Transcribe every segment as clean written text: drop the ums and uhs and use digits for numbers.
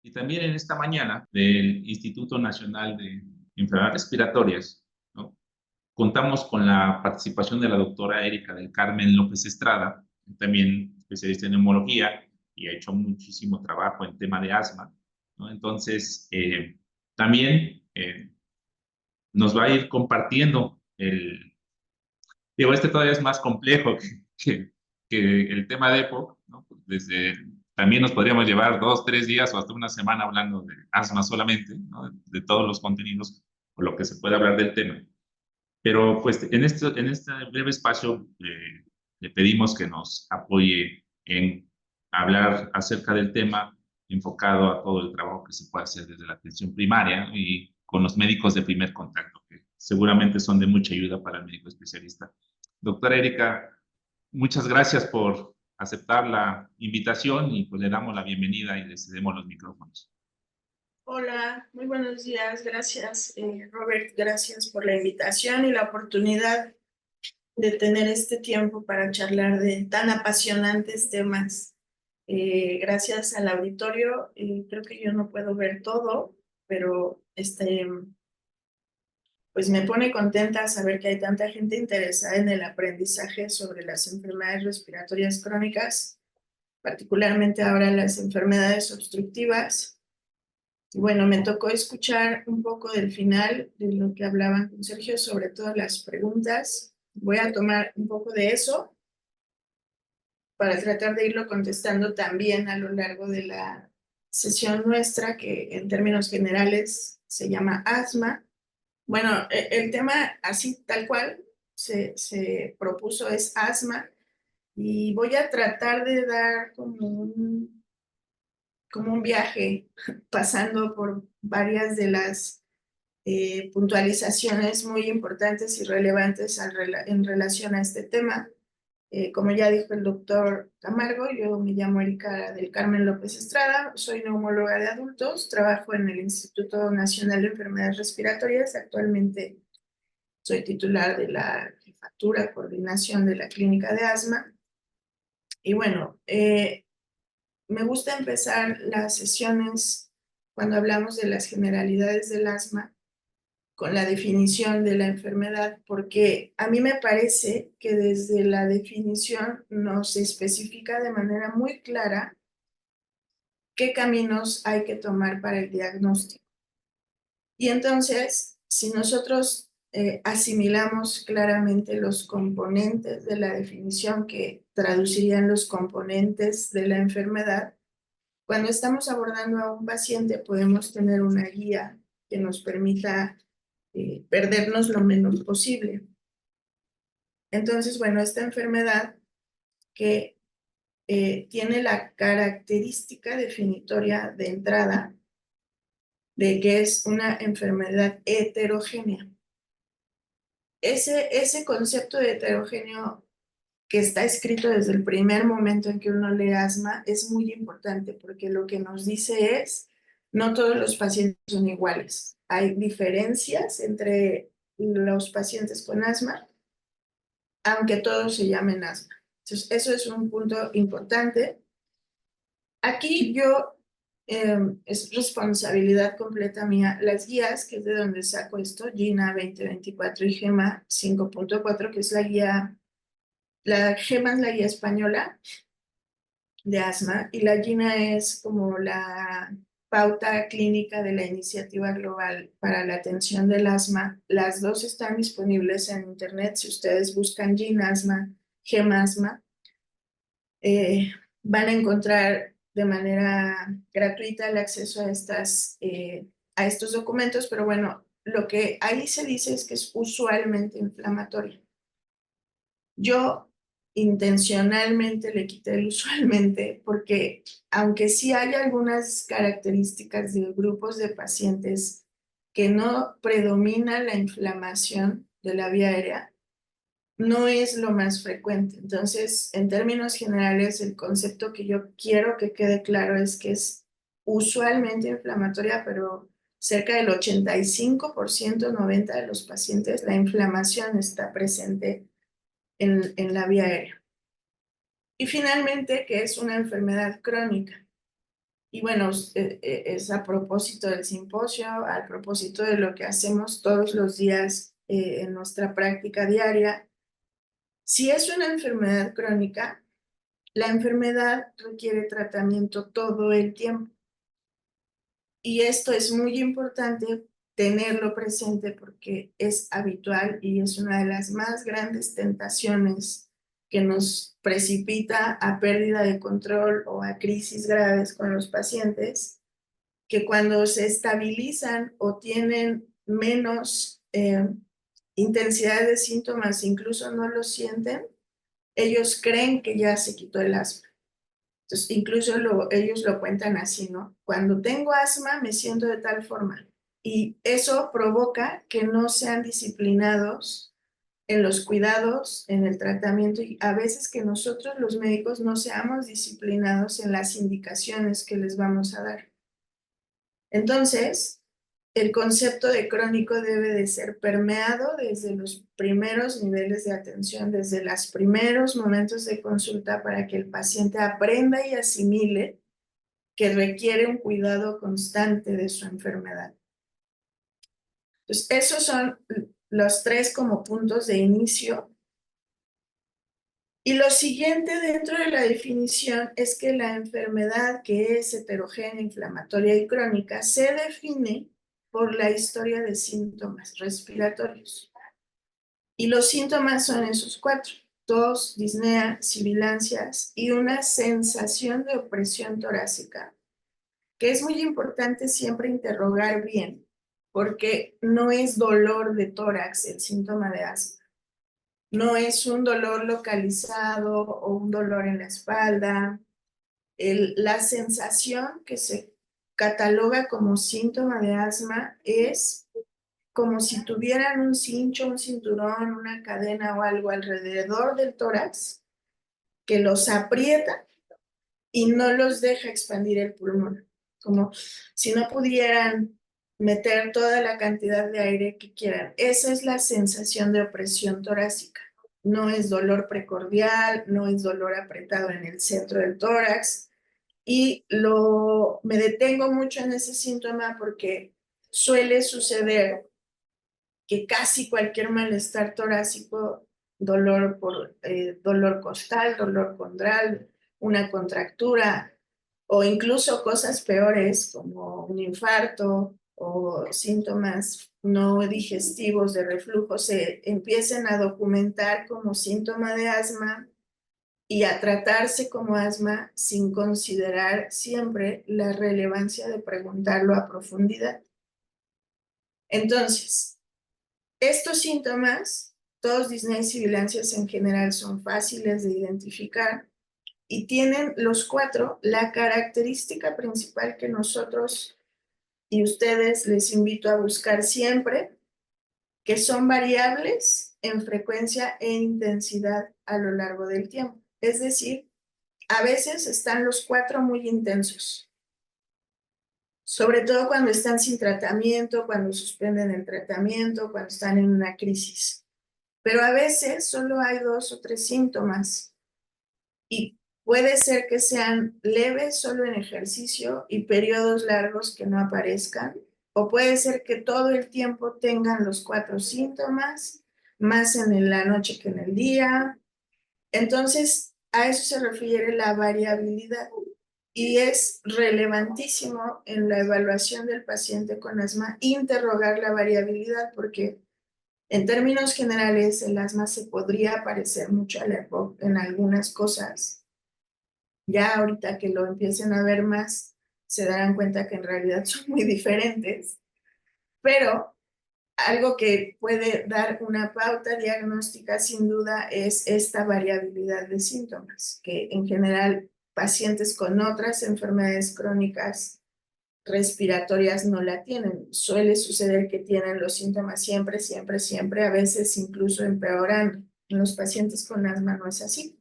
Y también en esta mañana del Instituto Nacional de Enfermedades Respiratorias, ¿no? Contamos con la participación de la doctora Erika del Carmen López Estrada, también especialista en neumología y ha hecho muchísimo trabajo en tema de asma, ¿no? Entonces, también nos va a ir compartiendo digo, este todavía es más complejo que el tema de EPOC, ¿no? También nos podríamos llevar 2, 3 días o hasta una semana hablando de asma solamente, ¿no? De todos los contenidos o lo que se puede hablar del tema. Pero pues en este breve espacio le pedimos que nos apoye en hablar acerca del tema enfocado a todo el trabajo que se puede hacer desde la atención primaria y con los médicos de primer contacto, que seguramente son de mucha ayuda para el médico especialista. Doctora Erika, muchas gracias por aceptar la invitación y pues le damos la bienvenida y le cedemos los micrófonos. Hola, muy buenos días. Gracias, Robert. Gracias por la invitación y la oportunidad de tener este tiempo para charlar de tan apasionantes temas. Gracias al auditorio. Creo que yo no puedo ver todo, pero pues me pone contenta saber que hay tanta gente interesada en el aprendizaje sobre las enfermedades respiratorias crónicas, particularmente ahora las enfermedades obstructivas. Bueno, me tocó escuchar un poco del final de lo que hablaban con Sergio, sobre todo las preguntas. Voy a tomar un poco de eso para tratar de irlo contestando también a lo largo de la sesión nuestra, que en términos generales se llama asma. Bueno, el tema así tal cual se propuso es asma y voy a tratar de dar como un viaje pasando por varias de las puntualizaciones muy importantes y relevantes en relación a este tema. Como ya dijo el doctor Camargo, yo me llamo Erika del Carmen López Estrada, soy neumóloga de adultos, trabajo en el Instituto Nacional de Enfermedades Respiratorias, actualmente soy titular de la jefatura, coordinación de la clínica de asma. Y bueno, me gusta empezar las sesiones cuando hablamos de las generalidades del asma con la definición de la enfermedad, porque a mí me parece que desde la definición nos especifica de manera muy clara qué caminos hay que tomar para el diagnóstico. Y entonces, si nosotros asimilamos claramente los componentes de la definición que traducirían los componentes de la enfermedad, cuando estamos abordando a un paciente podemos tener una guía que nos permita perdernos lo menos posible. Entonces, bueno, esta enfermedad que tiene la característica definitoria de entrada de que es una enfermedad heterogénea. Ese concepto de heterogéneo que está escrito desde el primer momento en que uno lee asma es muy importante porque lo que nos dice es, no todos los pacientes son iguales. Hay diferencias entre los pacientes con asma, aunque todos se llamen asma. Entonces, eso es un punto importante. Aquí yo, es responsabilidad completa mía, las guías, que es de donde saco esto, GINA 2024 y GEMA 5.4, que es la GEMA es la guía española de asma y la GINA es como la pauta clínica de la Iniciativa Global para la Atención del Asma. Las dos están disponibles en internet. Si ustedes buscan GINA asma, GEMA asma, van a encontrar de manera gratuita el acceso a estos documentos, pero bueno, lo que ahí se dice es que es usualmente inflamatorio. Yo intencionalmente le quité el usualmente porque aunque sí hay algunas características de grupos de pacientes que no predomina la inflamación de la vía aérea, no es lo más frecuente. Entonces, en términos generales, el concepto que yo quiero que quede claro es que es usualmente inflamatoria, pero cerca del 85%, 90% de los pacientes, la inflamación está presente en la vía aérea. Y finalmente, que es una enfermedad crónica. Y bueno, es a propósito del simposio, a propósito de lo que hacemos todos los días en nuestra práctica diaria. Si es una enfermedad crónica, la enfermedad requiere tratamiento todo el tiempo. Y esto es muy importante tenerlo presente porque es habitual y es una de las más grandes tentaciones que nos precipita a pérdida de control o a crisis graves con los pacientes, que cuando se estabilizan o tienen menos intensidad de síntomas, incluso no lo sienten, ellos creen que ya se quitó el asma. Entonces, incluso ellos lo cuentan así, ¿no? Cuando tengo asma me siento de tal forma. Y eso provoca que no sean disciplinados en los cuidados, en el tratamiento y a veces que nosotros los médicos no seamos disciplinados en las indicaciones que les vamos a dar. Entonces, el concepto de crónico debe de ser permeado desde los primeros niveles de atención, desde los primeros momentos de consulta para que el paciente aprenda y asimile que requiere un cuidado constante de su enfermedad. Entonces, esos son los 3 como puntos de inicio. Y lo siguiente dentro de la definición es que la enfermedad que es heterogénea, inflamatoria y crónica se define por la historia de síntomas respiratorios. Y los síntomas son esos 4: tos, disnea, sibilancias y una sensación de opresión torácica, que es muy importante siempre interrogar bien, porque no es dolor de tórax el síntoma de asma. No es un dolor localizado o un dolor en la espalda. La sensación que se cataloga como síntoma de asma es como si tuvieran un cincho, un cinturón, una cadena o algo alrededor del tórax que los aprieta y no los deja expandir el pulmón, como si no pudieran meter toda la cantidad de aire que quieran. Esa es la sensación de opresión torácica. No es dolor precordial, no es dolor apretado en el centro del tórax. Y me detengo mucho en ese síntoma porque suele suceder que casi cualquier malestar torácico, dolor costal, dolor condral, una contractura o incluso cosas peores como un infarto o síntomas no digestivos de reflujo se empiecen a documentar como síntoma de asma y a tratarse como asma sin considerar siempre la relevancia de preguntarlo a profundidad. Entonces, estos síntomas, todos disnea y sibilancias en general, son fáciles de identificar y tienen los 4 la característica principal que nosotros y ustedes les invito a buscar siempre, que son variables en frecuencia e intensidad a lo largo del tiempo. Es decir, a veces están los 4 muy intensos, sobre todo cuando están sin tratamiento, cuando suspenden el tratamiento, cuando están en una crisis. Pero a veces solo hay 2 o 3 síntomas y puede ser que sean leves solo en ejercicio y periodos largos que no aparezcan, o puede ser que todo el tiempo tengan los 4 síntomas, más en la noche que en el día. Entonces, a eso se refiere la variabilidad y es relevantísimo en la evaluación del paciente con asma interrogar la variabilidad porque en términos generales, el asma se podría parecer mucho al EPOC en algunas cosas. Ya ahorita que lo empiecen a ver más, se darán cuenta que en realidad son muy diferentes. Pero algo que puede dar una pauta diagnóstica sin duda es esta variabilidad de síntomas, que en general pacientes con otras enfermedades crónicas respiratorias no la tienen. Suele suceder que tienen los síntomas siempre, siempre, siempre, a veces incluso empeorando. En los pacientes con asma no es así.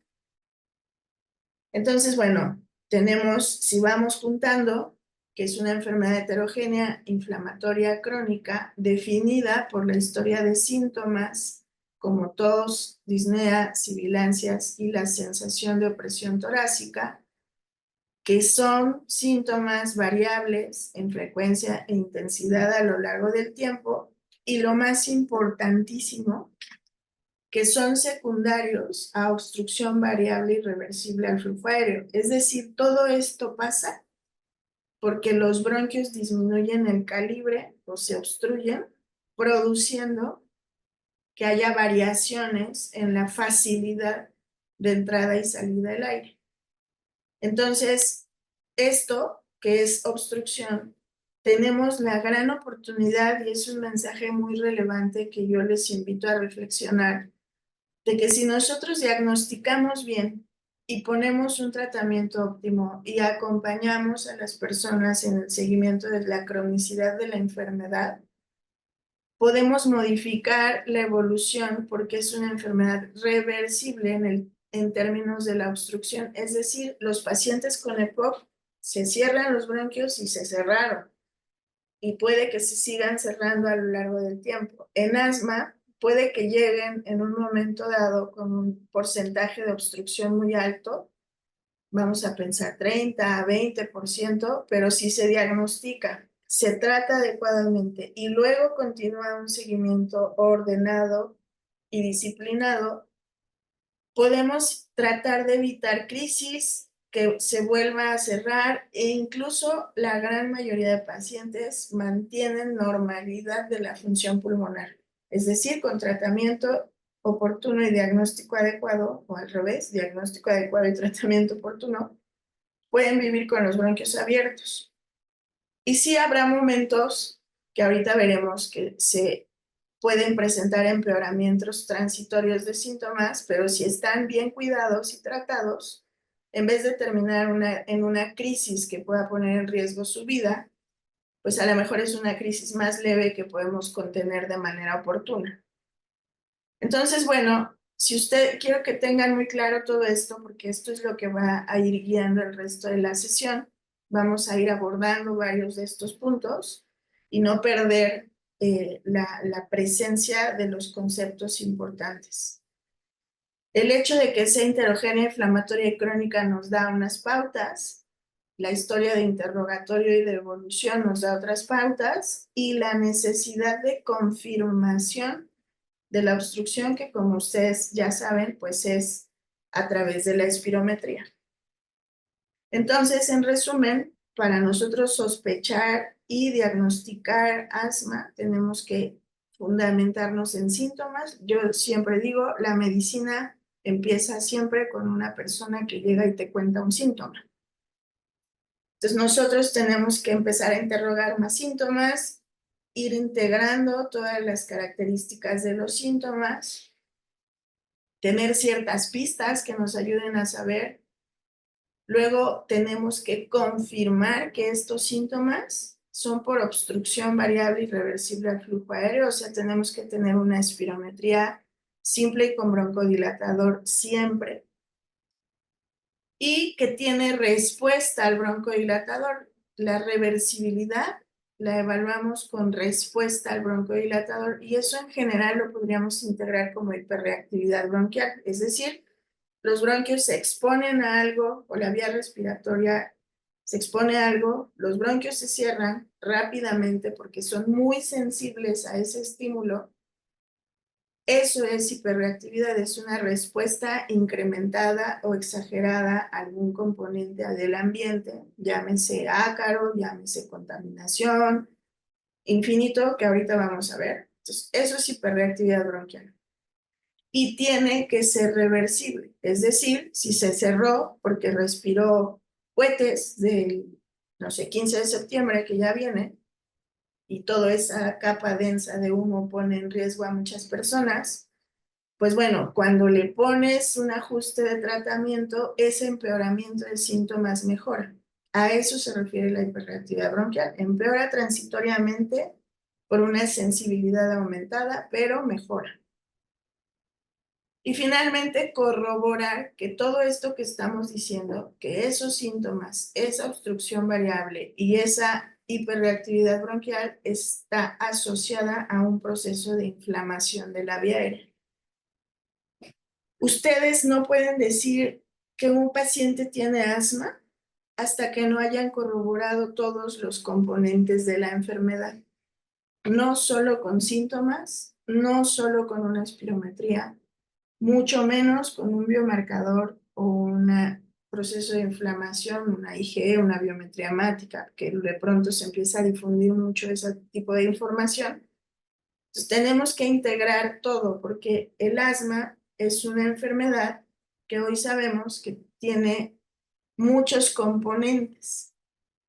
Entonces, bueno, tenemos, si vamos juntando, que es una enfermedad heterogénea, inflamatoria crónica, definida por la historia de síntomas como tos, disnea, sibilancias y la sensación de opresión torácica, que son síntomas variables en frecuencia e intensidad a lo largo del tiempo, y lo más importantísimo, que son secundarios a obstrucción variable y reversible al flujo aéreo. Es decir, todo esto pasa porque los bronquios disminuyen el calibre o se obstruyen, produciendo que haya variaciones en la facilidad de entrada y salida del aire. Entonces, esto, que es obstrucción, tenemos la gran oportunidad, y es un mensaje muy relevante que yo les invito a reflexionar, de que si nosotros diagnosticamos bien y ponemos un tratamiento óptimo y acompañamos a las personas en el seguimiento de la cronicidad de la enfermedad, podemos modificar la evolución porque es una enfermedad reversible en términos de la obstrucción. Es decir, los pacientes con EPOC se cierran los bronquios y se cerraron, y puede que se sigan cerrando a lo largo del tiempo. En asma, puede que lleguen en un momento dado con un porcentaje de obstrucción muy alto, vamos a pensar 30 a 20%, pero si se diagnostica, se trata adecuadamente y luego continúa un seguimiento ordenado y disciplinado, podemos tratar de evitar crisis que se vuelva a cerrar, e incluso la gran mayoría de pacientes mantienen normalidad de la función pulmonar. Es decir, con tratamiento oportuno y diagnóstico adecuado, o al revés, diagnóstico adecuado y tratamiento oportuno, pueden vivir con los bronquios abiertos. Y sí habrá momentos que ahorita veremos que se pueden presentar empeoramientos transitorios de síntomas, pero si están bien cuidados y tratados, en vez de terminar en una crisis que pueda poner en riesgo su vida, pues a lo mejor es una crisis más leve que podemos contener de manera oportuna. Entonces, bueno, si quiero que tengan muy claro todo esto, porque esto es lo que va a ir guiando el resto de la sesión. Vamos a ir abordando varios de estos puntos y no perder la presencia de los conceptos importantes. El hecho de que sea heterogénea, inflamatoria y crónica nos da unas pautas, la historia de interrogatorio y de evolución nos da otras pautas, y la necesidad de confirmación de la obstrucción, que como ustedes ya saben, pues es a través de la espirometría. Entonces, en resumen, para nosotros sospechar y diagnosticar asma, tenemos que fundamentarnos en síntomas. Yo siempre digo, la medicina empieza siempre con una persona que llega y te cuenta un síntoma. Entonces, nosotros tenemos que empezar a interrogar más síntomas, ir integrando todas las características de los síntomas, tener ciertas pistas que nos ayuden a saber. Luego tenemos que confirmar que estos síntomas son por obstrucción variable y reversible al flujo aéreo, o sea, tenemos que tener una espirometría simple y con broncodilatador siempre, y que tiene respuesta al broncodilatador. La reversibilidad la evaluamos con respuesta al broncodilatador, y eso en general lo podríamos integrar como hiperreactividad bronquial, es decir, los bronquios se exponen a algo, o la vía respiratoria se expone a algo, los bronquios se cierran rápidamente porque son muy sensibles a ese estímulo. Eso es hiperreactividad, es una respuesta incrementada o exagerada a algún componente del ambiente, llámese ácaro, llámese contaminación, infinito, que ahorita vamos a ver. Entonces, eso es hiperreactividad bronquial. Y tiene que ser reversible, es decir, si se cerró porque respiró cohetes del, no sé, 15 de septiembre que ya viene, y toda esa capa densa de humo pone en riesgo a muchas personas, pues bueno, cuando le pones un ajuste de tratamiento, ese empeoramiento de síntomas mejora. A eso se refiere la hiperreactividad bronquial. Empeora transitoriamente por una sensibilidad aumentada, pero mejora. Y finalmente, corroborar que todo esto que estamos diciendo, que esos síntomas, esa obstrucción variable y esa hiperreactividad bronquial está asociada a un proceso de inflamación de la vía aérea. Ustedes no pueden decir que un paciente tiene asma hasta que no hayan corroborado todos los componentes de la enfermedad. No solo con síntomas, no solo con una espirometría, mucho menos con un biomarcador o un proceso de inflamación, una IgE, una biometría hemática, que de pronto se empieza a difundir mucho ese tipo de información. Entonces tenemos que integrar todo, porque el asma es una enfermedad que hoy sabemos que tiene muchos componentes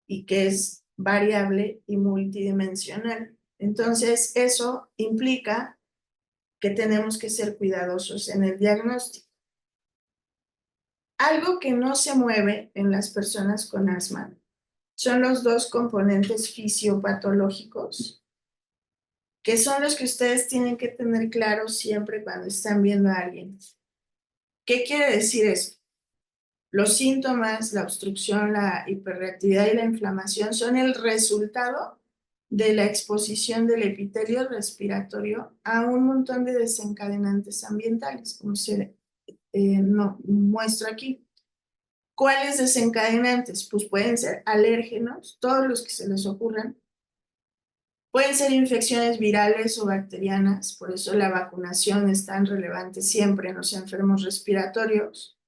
y que es variable y multidimensional. Entonces, eso implica que tenemos que ser cuidadosos en el diagnóstico. Algo que no se mueve en las personas con asma son los dos componentes fisiopatológicos, que son los que ustedes tienen que tener claros siempre cuando están viendo a alguien. ¿Qué quiere decir eso? Los síntomas, la obstrucción, la hiperreactividad y la inflamación son el resultado de la exposición del epitelio respiratorio a un montón de desencadenantes ambientales, como se no, muestro aquí. ¿Cuáles desencadenantes? Pues pueden ser alérgenos, todos los que se les ocurran. Pueden ser infecciones virales o bacterianas, por eso la vacunación es tan relevante siempre en los enfermos respiratorios.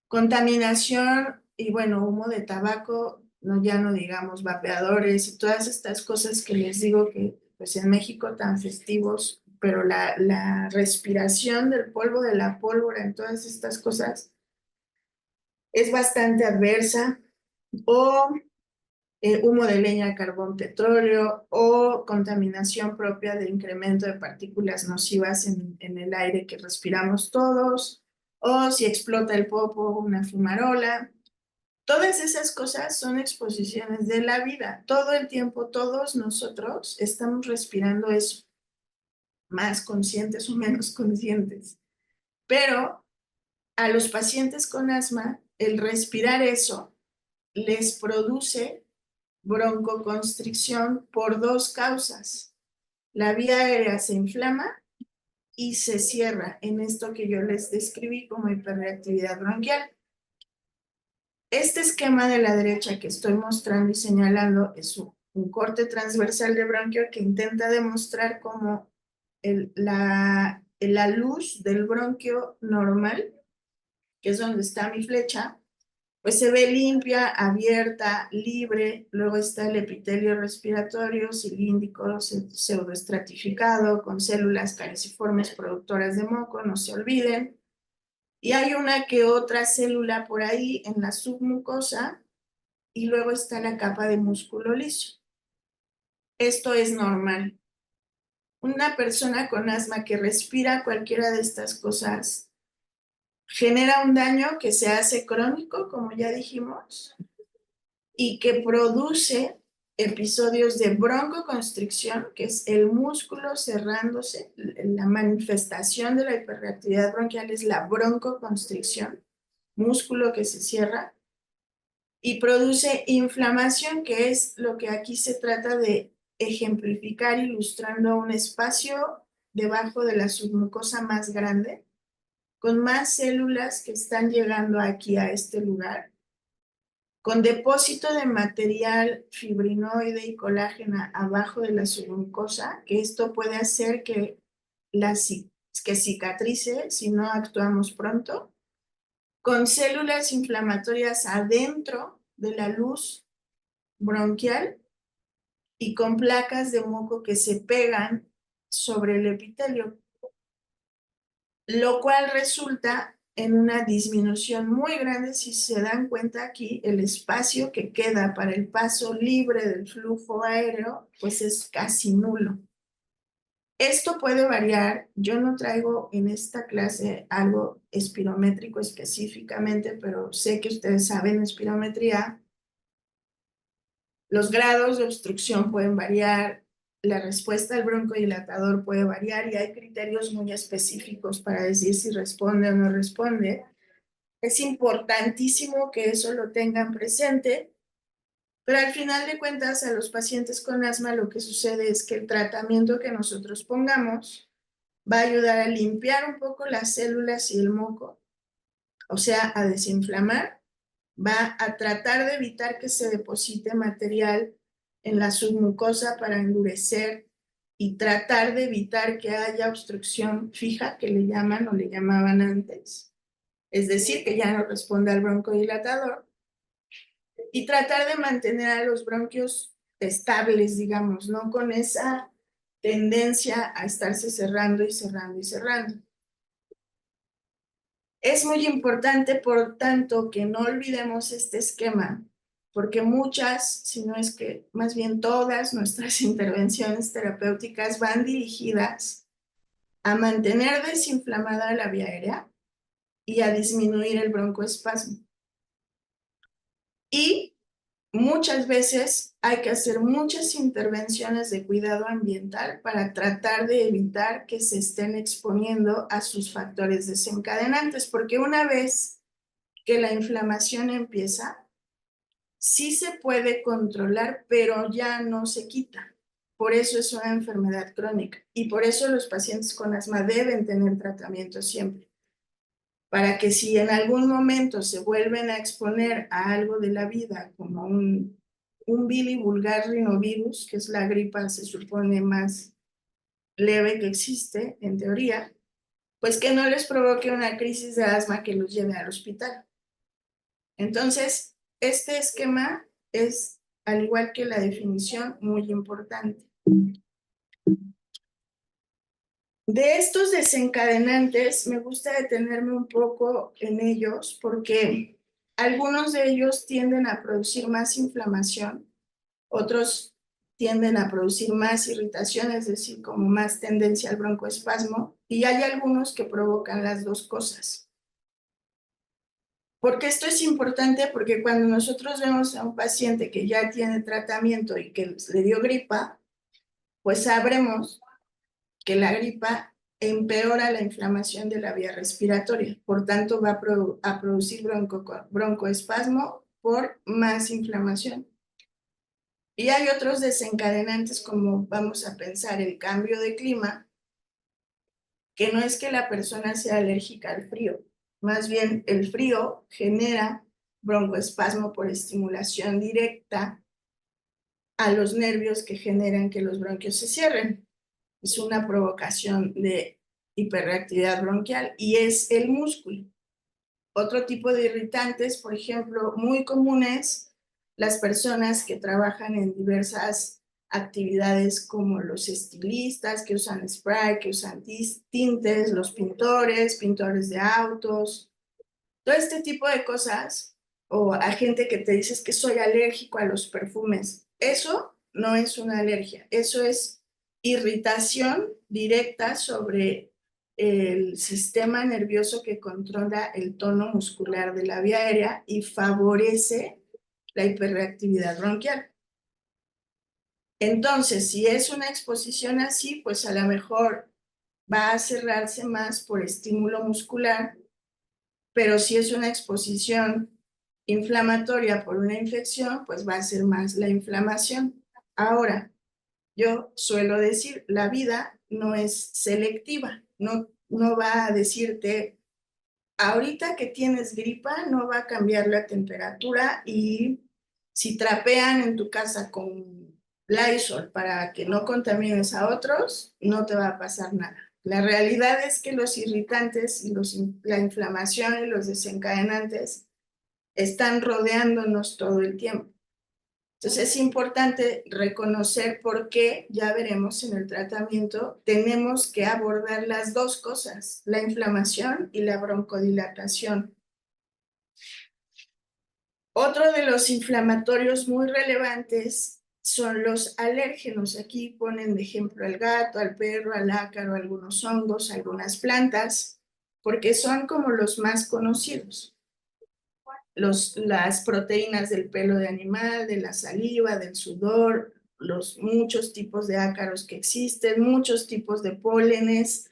Contaminación y bueno, humo de tabaco, no, ya no digamos vapeadores y todas estas cosas que les digo que pues en México tan festivos, pero la respiración del polvo, de la pólvora, en todas estas cosas es bastante adversa. O humo de leña, carbón, petróleo o contaminación propia de incremento de partículas nocivas en el aire que respiramos todos, o si explota el popo, una fumarola. Todas esas cosas son exposiciones de la vida. Todo el tiempo, todos nosotros estamos respirando eso, más conscientes o menos conscientes. Pero a los pacientes con asma, el respirar eso les produce broncoconstricción por dos causas. La vía aérea se inflama y se cierra en esto que yo les describí como hiperreactividad bronquial. Este esquema de la derecha que estoy mostrando y señalando es un corte transversal de bronquio que intenta demostrar cómo la luz del bronquio normal, que es donde está mi flecha, pues se ve limpia, abierta, libre. Luego está el epitelio respiratorio cilíndrico pseudoestratificado con células caliciformes productoras de moco, no se olviden. Y hay una que otra célula por ahí en la submucosa y luego está la capa de músculo liso. Esto es normal. Una persona con asma que respira cualquiera de estas cosas genera un daño que se hace crónico, como ya dijimos, y que produce episodios de broncoconstricción, que es el músculo cerrándose. La manifestación de la hiperreactividad bronquial es la broncoconstricción, músculo que se cierra, y produce inflamación, que es lo que aquí se trata de ejemplificar ilustrando un espacio debajo de la submucosa más grande, con más células que están llegando aquí a este lugar, con depósito de material fibrinoide y colágena abajo de la submucosa, que esto puede hacer que cicatrice si no actuamos pronto, con células inflamatorias adentro de la luz bronquial y con placas de moco que se pegan sobre el epitelio, lo cual resulta en una disminución muy grande. Si se dan cuenta aquí, el espacio que queda para el paso libre del flujo aéreo, pues es casi nulo. Esto puede variar. Yo no traigo en esta clase algo espirométrico específicamente, pero sé que ustedes saben espirometría. Los grados de obstrucción pueden variar, la respuesta al broncodilatador puede variar y hay criterios muy específicos para decir si responde o no responde. Es importantísimo que eso lo tengan presente, pero al final de cuentas a los pacientes con asma lo que sucede es que el tratamiento que nosotros pongamos va a ayudar a limpiar un poco las células y el moco, o sea, a desinflamar va a tratar de evitar que se deposite material en la submucosa para endurecer y tratar de evitar que haya obstrucción fija, que le llaman o le llamaban antes. Es decir, que ya no responde al broncodilatador. Y tratar de mantener a los bronquios estables, digamos, no con esa tendencia a estarse cerrando y cerrando y cerrando. Es muy importante, por tanto, que no olvidemos este esquema, porque muchas, si no es que más bien todas nuestras intervenciones terapéuticas van dirigidas a mantener desinflamada la vía aérea y a disminuir el broncoespasmo. Y muchas veces hay que hacer muchas intervenciones de cuidado ambiental para tratar de evitar que se estén exponiendo a sus factores desencadenantes, porque una vez que la inflamación empieza, sí se puede controlar, pero ya no se quita. Por eso es una enfermedad crónica y por eso los pacientes con asma deben tener tratamiento siempre. Para que si en algún momento se vuelven a exponer a algo de la vida, como un bilivulgar rinovirus, que es la gripa, se supone, más leve que existe, en teoría, pues que no les provoque una crisis de asma que los lleve al hospital. Entonces, este esquema es, al igual que la definición, muy importante. De estos desencadenantes, me gusta detenerme un poco en ellos porque algunos de ellos tienden a producir más inflamación, otros tienden a producir más irritación, es decir, como más tendencia al broncoespasmo, y hay algunos que provocan las dos cosas. Porque esto es importante porque cuando nosotros vemos a un paciente que ya tiene tratamiento y que le dio gripa, pues sabremos que la gripa empeora la inflamación de la vía respiratoria, por tanto va a producir broncoespasmo por más inflamación. Y hay otros desencadenantes como vamos a pensar el cambio de clima, que no es que la persona sea alérgica al frío, más bien el frío genera broncoespasmo por estimulación directa a los nervios que generan que los bronquios se cierren. Es una provocación de hiperreactividad bronquial y es el músculo. Otro tipo de irritantes, por ejemplo, muy comunes, las personas que trabajan en diversas actividades como los estilistas que usan spray, que usan tintes, los pintores de autos, todo este tipo de cosas, o a gente que te dices que soy alérgico a los perfumes. Eso no es una alergia, eso es irritación directa sobre el sistema nervioso que controla el tono muscular de la vía aérea y favorece la hiperreactividad bronquial. Entonces, si es una exposición así, pues a lo mejor va a cerrarse más por estímulo muscular, pero si es una exposición inflamatoria por una infección, pues va a ser más la inflamación. Ahora, yo suelo decir, la vida no es selectiva, no va a decirte, ahorita que tienes gripa, no va a cambiar la temperatura y si trapean en tu casa con Lysol para que no contamines a otros, no te va a pasar nada. La realidad es que los irritantes y la inflamación y los desencadenantes están rodeándonos todo el tiempo. Entonces es importante reconocer por qué, ya veremos en el tratamiento, tenemos que abordar las dos cosas, la inflamación y la broncodilatación. Otro de los inflamatorios muy relevantes son los alérgenos. Aquí ponen de ejemplo al gato, al perro, al ácaro, algunos hongos, algunas plantas, porque son como los más conocidos. Las proteínas del pelo de animal, de la saliva, del sudor, los muchos tipos de ácaros que existen, muchos tipos de pólenes,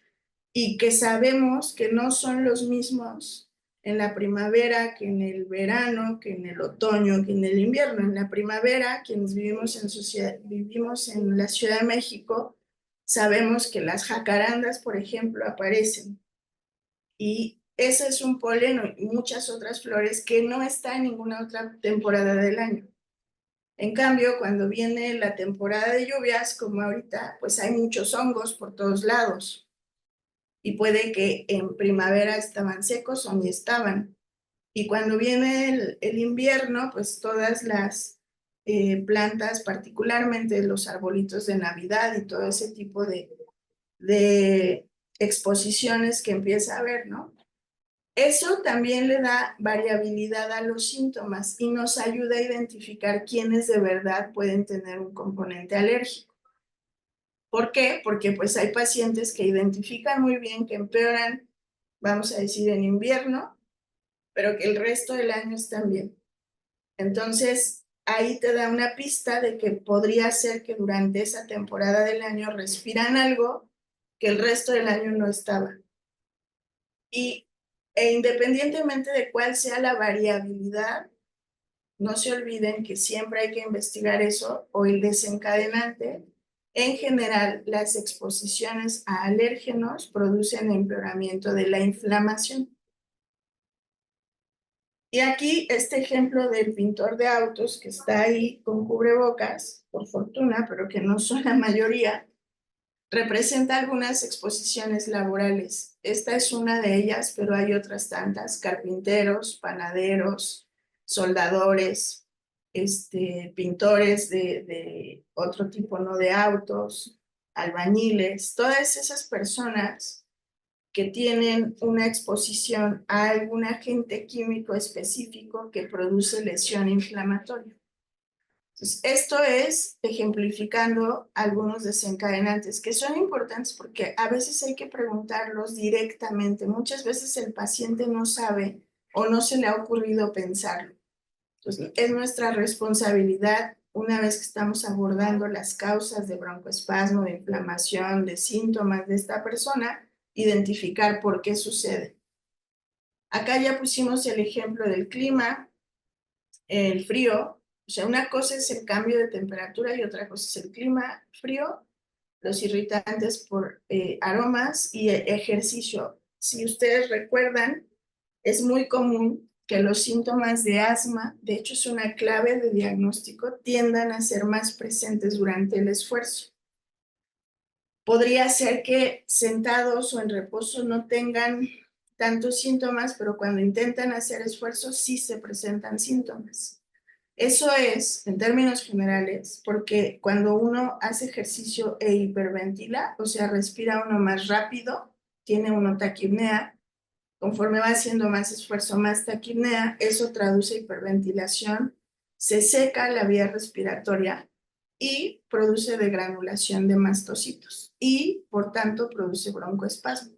y que sabemos que no son los mismos en la primavera que en el verano, que en el otoño, que en el invierno. En la primavera, quienes vivimos en la Ciudad de México, sabemos que las jacarandas, por ejemplo, aparecen y Ese es un polen y muchas otras flores que no está en ninguna otra temporada del año. En cambio, cuando viene la temporada de lluvias, como ahorita, pues hay muchos hongos por todos lados. Y puede que en primavera estaban secos o ni estaban. Y cuando viene el invierno, pues todas las plantas, particularmente los arbolitos de Navidad y todo ese tipo de exposiciones que empieza a haber, ¿no? Eso también le da variabilidad a los síntomas y nos ayuda a identificar quiénes de verdad pueden tener un componente alérgico. ¿Por qué? Porque pues hay pacientes que identifican muy bien que empeoran, vamos a decir, en invierno, pero que el resto del año están bien. Entonces, ahí te da una pista de que podría ser que durante esa temporada del año respiran algo que el resto del año no estaba. E independientemente de cuál sea la variabilidad, no se olviden que siempre hay que investigar eso o el desencadenante. En general, las exposiciones a alérgenos producen empeoramiento de la inflamación. Y aquí este ejemplo del pintor de autos que está ahí con cubrebocas, por fortuna, pero que no son la mayoría, representa algunas exposiciones laborales. Esta es una de ellas, pero hay otras tantas: carpinteros, panaderos, soldadores, pintores de otro tipo, ¿no? De autos, albañiles, todas esas personas que tienen una exposición a algún agente químico específico que produce lesión inflamatoria. Entonces, esto es ejemplificando algunos desencadenantes que son importantes porque a veces hay que preguntarlos directamente. Muchas veces el paciente no sabe o no se le ha ocurrido pensarlo. Entonces, es nuestra responsabilidad, una vez que estamos abordando las causas de broncoespasmo, de inflamación, de síntomas de esta persona, identificar por qué sucede. Acá ya pusimos el ejemplo del clima, el frío. O sea, una cosa es el cambio de temperatura y otra cosa es el clima frío, los irritantes por aromas y ejercicio. Si ustedes recuerdan, es muy común que los síntomas de asma, de hecho es una clave de diagnóstico, tiendan a ser más presentes durante el esfuerzo. Podría ser que sentados o en reposo no tengan tantos síntomas, pero cuando intentan hacer esfuerzos sí se presentan síntomas. Eso es, en términos generales, porque cuando uno hace ejercicio e hiperventila, o sea, respira uno más rápido, tiene uno taquipnea, conforme va haciendo más esfuerzo, más taquipnea, eso traduce hiperventilación, se seca la vía respiratoria y produce degranulación de mastocitos y, por tanto, produce broncoespasmo.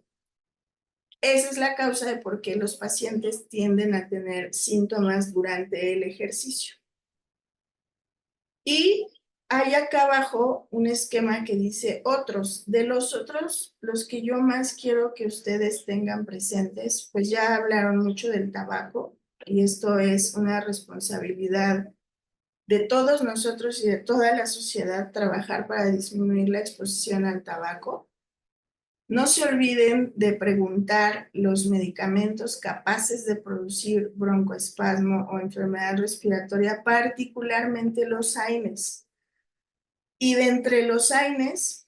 Esa es la causa de por qué los pacientes tienden a tener síntomas durante el ejercicio. Y hay acá abajo un esquema que dice otros. De los otros, los que yo más quiero que ustedes tengan presentes, pues ya hablaron mucho del tabaco y esto es una responsabilidad de todos nosotros y de toda la sociedad trabajar para disminuir la exposición al tabaco. No se olviden de preguntar los medicamentos capaces de producir broncoespasmo o enfermedad respiratoria, particularmente los AINES. Y de entre los AINES,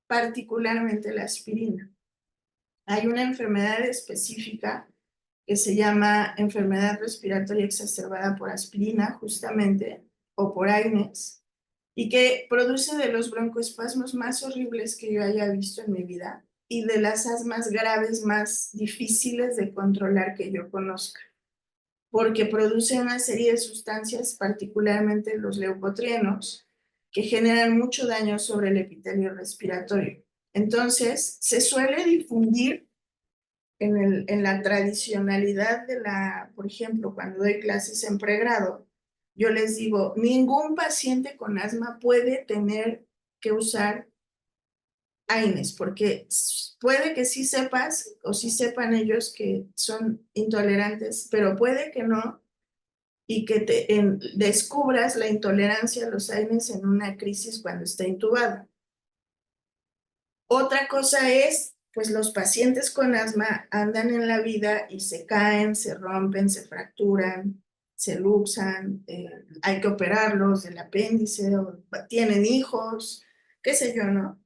particularmente la aspirina. Hay una enfermedad específica que se llama enfermedad respiratoria exacerbada por aspirina, justamente, o por AINES, y que produce de los broncoespasmos más horribles que yo haya visto en mi vida y de las asmas graves más difíciles de controlar que yo conozca, porque produce una serie de sustancias, particularmente los leucotrienos, que generan mucho daño sobre el epitelio respiratorio. Entonces, se suele difundir en la tradicionalidad de por ejemplo, cuando doy clases en pregrado, yo les digo, ningún paciente con asma puede tener que usar AINES, porque puede que sí sepas o sí sepan ellos que son intolerantes, pero puede que no, y que descubras la intolerancia a los AINES en una crisis cuando está intubado. Otra cosa es pues los pacientes con asma andan en la vida y se caen, se rompen, se fracturan, se luxan, hay que operarlos del apéndice, o tienen hijos, qué sé yo, ¿no?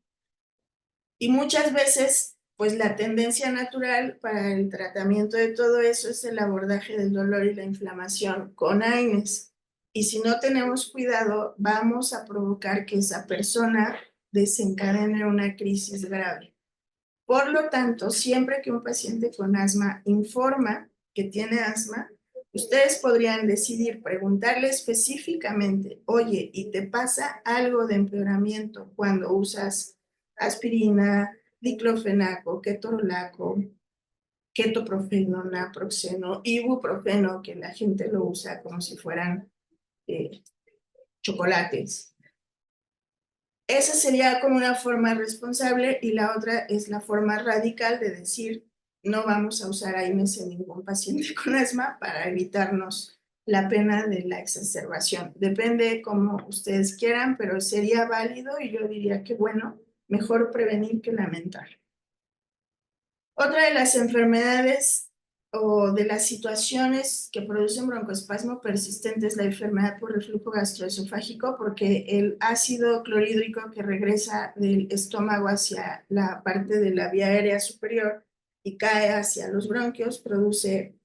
Y muchas veces, pues la tendencia natural para el tratamiento de todo eso es el abordaje del dolor y la inflamación con AINES. Y si no tenemos cuidado, vamos a provocar que esa persona desencadene una crisis grave. Por lo tanto, siempre que un paciente con asma informa que tiene asma, ustedes podrían decidir preguntarle específicamente, oye, ¿y te pasa algo de empeoramiento cuando usas aspirina, diclofenaco, ketorolaco, ketoprofeno, naproxeno, ibuprofeno, que la gente lo usa como si fueran eh, chocolates? Esa sería como una forma responsable, y la otra es la forma radical de decir no vamos a usar AINES en ningún paciente con asma para evitarnos la pena de la exacerbación. Depende como ustedes quieran, pero sería válido, y yo diría que bueno, mejor prevenir que lamentar. Otra de las enfermedades o de las situaciones que producen broncoespasmo persistente es la enfermedad por reflujo gastroesofágico, porque el ácido clorhídrico que regresa del estómago hacia la parte de la vía aérea superior y cae hacia los bronquios produce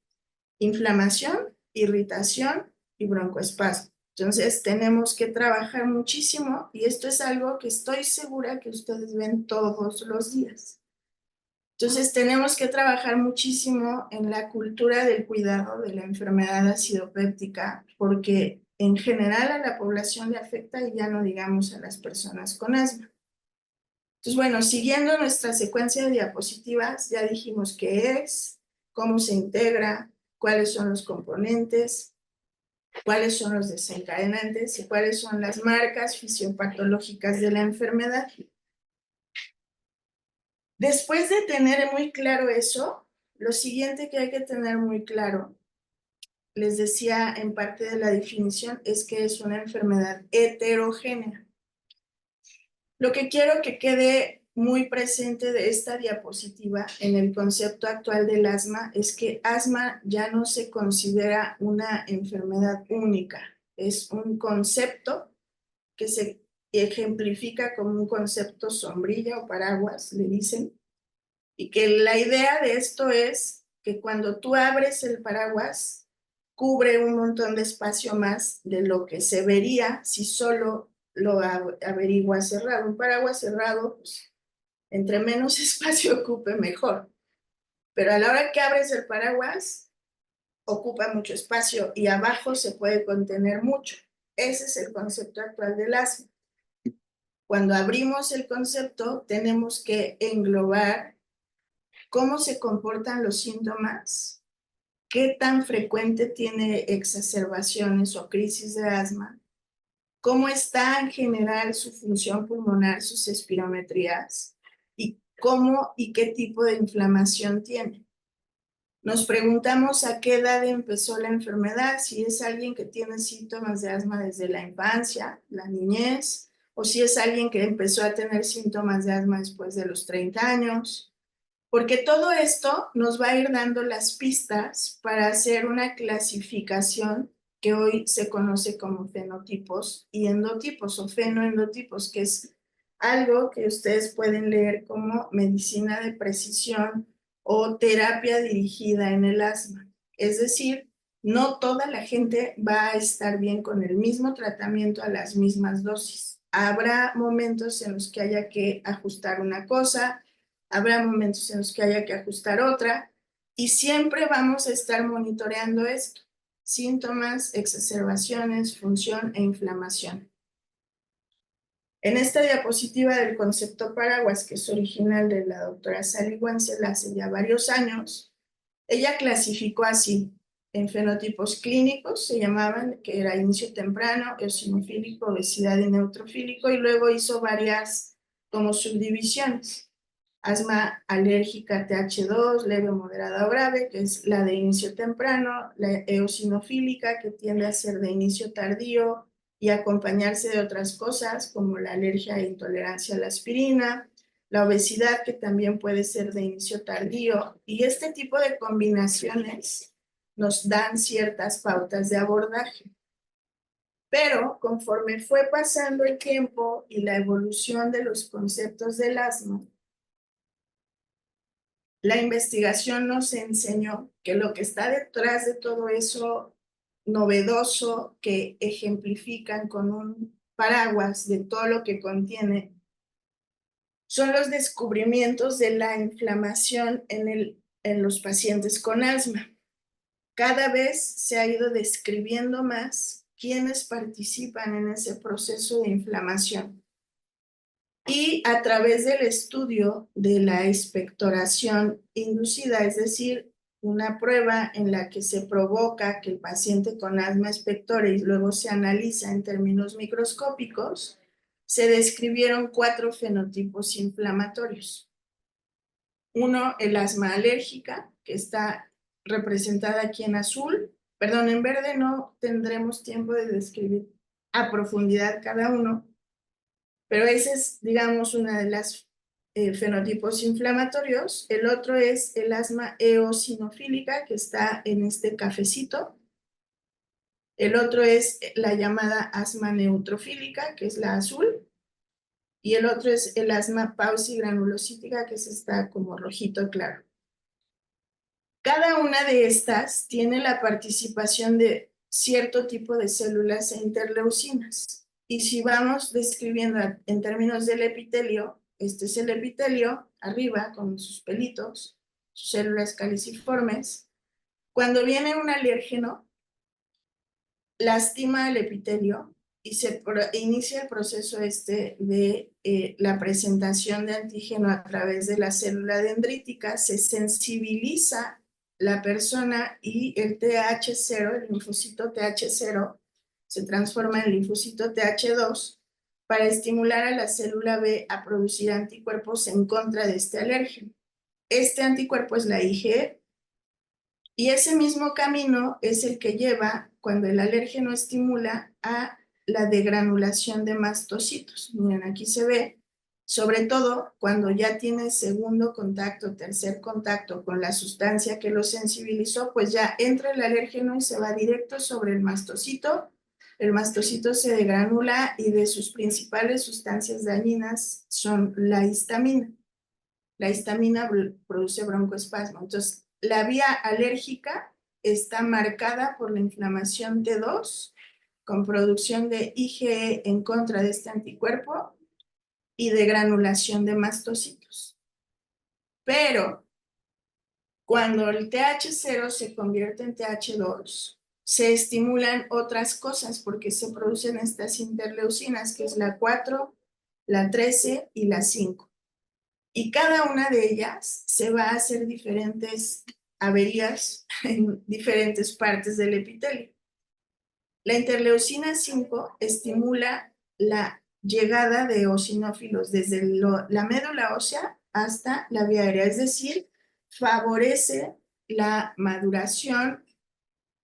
inflamación, irritación y broncoespasmo. Entonces tenemos que trabajar muchísimo, y esto es algo que estoy segura que ustedes ven todos los días. Entonces tenemos que trabajar muchísimo en la cultura del cuidado de la enfermedad acidopéptica, porque en general a la población le afecta, y ya no digamos a las personas con asma. Entonces, bueno, siguiendo nuestra secuencia de diapositivas, ya dijimos qué es, cómo se integra, cuáles son los componentes, cuáles son los desencadenantes y cuáles son las marcas fisiopatológicas de la enfermedad. Después de tener muy claro eso, lo siguiente que hay que tener muy claro, les decía en parte de la definición, es que es una enfermedad heterogénea. Lo que quiero que quede muy presente de esta diapositiva en el concepto actual del asma es que asma ya no se considera una enfermedad única, es un concepto que se ejemplifica como un concepto sombrilla o paraguas, le dicen. Y que la idea de esto es que cuando tú abres el paraguas, cubre un montón de espacio más de lo que se vería si solo lo averiguas cerrado. Un paraguas cerrado, pues, entre menos espacio ocupe, mejor. Pero a la hora que abres el paraguas, ocupa mucho espacio y abajo se puede contener mucho. Ese es el concepto actual del asma. Cuando abrimos el concepto, tenemos que englobar cómo se comportan los síntomas, qué tan frecuente tiene exacerbaciones o crisis de asma, cómo está en general su función pulmonar, sus espirometrías, y cómo y qué tipo de inflamación tiene. Nos preguntamos a qué edad empezó la enfermedad, si es alguien que tiene síntomas de asma desde la infancia, la niñez, o si es alguien que empezó a tener síntomas de asma después de los 30 años. Porque todo esto nos va a ir dando las pistas para hacer una clasificación que hoy se conoce como fenotipos y endotipos o fenoendotipos, que es algo que ustedes pueden leer como medicina de precisión o terapia dirigida en el asma. Es decir, no toda la gente va a estar bien con el mismo tratamiento a las mismas dosis. Habrá momentos en los que haya que ajustar una cosa, habrá momentos en los que haya que ajustar otra, y siempre vamos a estar monitoreando esto: síntomas, exacerbaciones, función e inflamación. En esta diapositiva del concepto paraguas, que es original de la doctora Sally Wenzel hace ya varios años, ella clasificó así: en fenotipos clínicos se llamaban, que era inicio temprano, eosinofílico, obesidad y neutrofílico, y luego hizo varias como subdivisiones: asma alérgica TH2, leve, moderada o grave, que es la de inicio temprano; la eosinofílica, que tiende a ser de inicio tardío y acompañarse de otras cosas como la alergia e intolerancia a la aspirina; la obesidad, que también puede ser de inicio tardío, y este tipo de combinaciones nos dan ciertas pautas de abordaje. Pero conforme fue pasando el tiempo y la evolución de los conceptos del asma, la investigación nos enseñó que lo que está detrás de todo eso novedoso que ejemplifican con un paraguas de todo lo que contiene son los descubrimientos de la inflamación en los pacientes con asma. Cada vez se ha ido describiendo más quiénes participan en ese proceso de inflamación. Y a través del estudio de la expectoración inducida, es decir, una prueba en la que se provoca que el paciente con asma expectore y luego se analiza en términos microscópicos, se describieron 4 fenotipos inflamatorios. Uno, el asma alérgica, que está representada aquí en azul. Perdón, en verde no tendremos tiempo de describir a profundidad cada uno, pero ese es, digamos, una de las fenotipos inflamatorios. El otro es el asma eosinofílica, que está en este cafecito. El otro es la llamada asma neutrofílica, que es la azul. Y el otro es el asma pausigranulocítica, que es esta como rojito claro. Cada una de estas tiene la participación de cierto tipo de células e interleucinas. Y si vamos describiendo en términos del epitelio, este es el epitelio, arriba, con sus pelitos, sus células caliciformes. Cuando viene un alérgeno, lastima el epitelio y se inicia el proceso de la presentación de antígeno a través de la célula dendrítica, se sensibiliza la persona y el TH0, el linfocito TH0, se transforma en linfocito TH2 para estimular a la célula B a producir anticuerpos en contra de este alérgeno. Este anticuerpo es la IgE, y ese mismo camino es el que lleva, cuando el alérgeno estimula, a la degranulación de mastocitos. Miren, aquí se ve, sobre todo cuando ya tiene segundo contacto, tercer contacto con la sustancia que lo sensibilizó, pues ya entra el alérgeno y se va directo sobre el mastocito. El mastocito se degranula y de sus principales sustancias dañinas son la histamina. La histamina produce broncoespasmo. Entonces, la vía alérgica está marcada por la inflamación T2 con producción de IgE en contra de este anticuerpo y de granulación de mastocitos. Pero cuando el TH0 se convierte en TH2, se estimulan otras cosas porque se producen estas interleucinas, que es la 4, la 13 y la 5. Y cada una de ellas se va a hacer diferentes averías en diferentes partes del epitelio. La interleucina 5 estimula la llegada de eosinófilos desde la médula ósea hasta la vía aérea, es decir, favorece la maduración,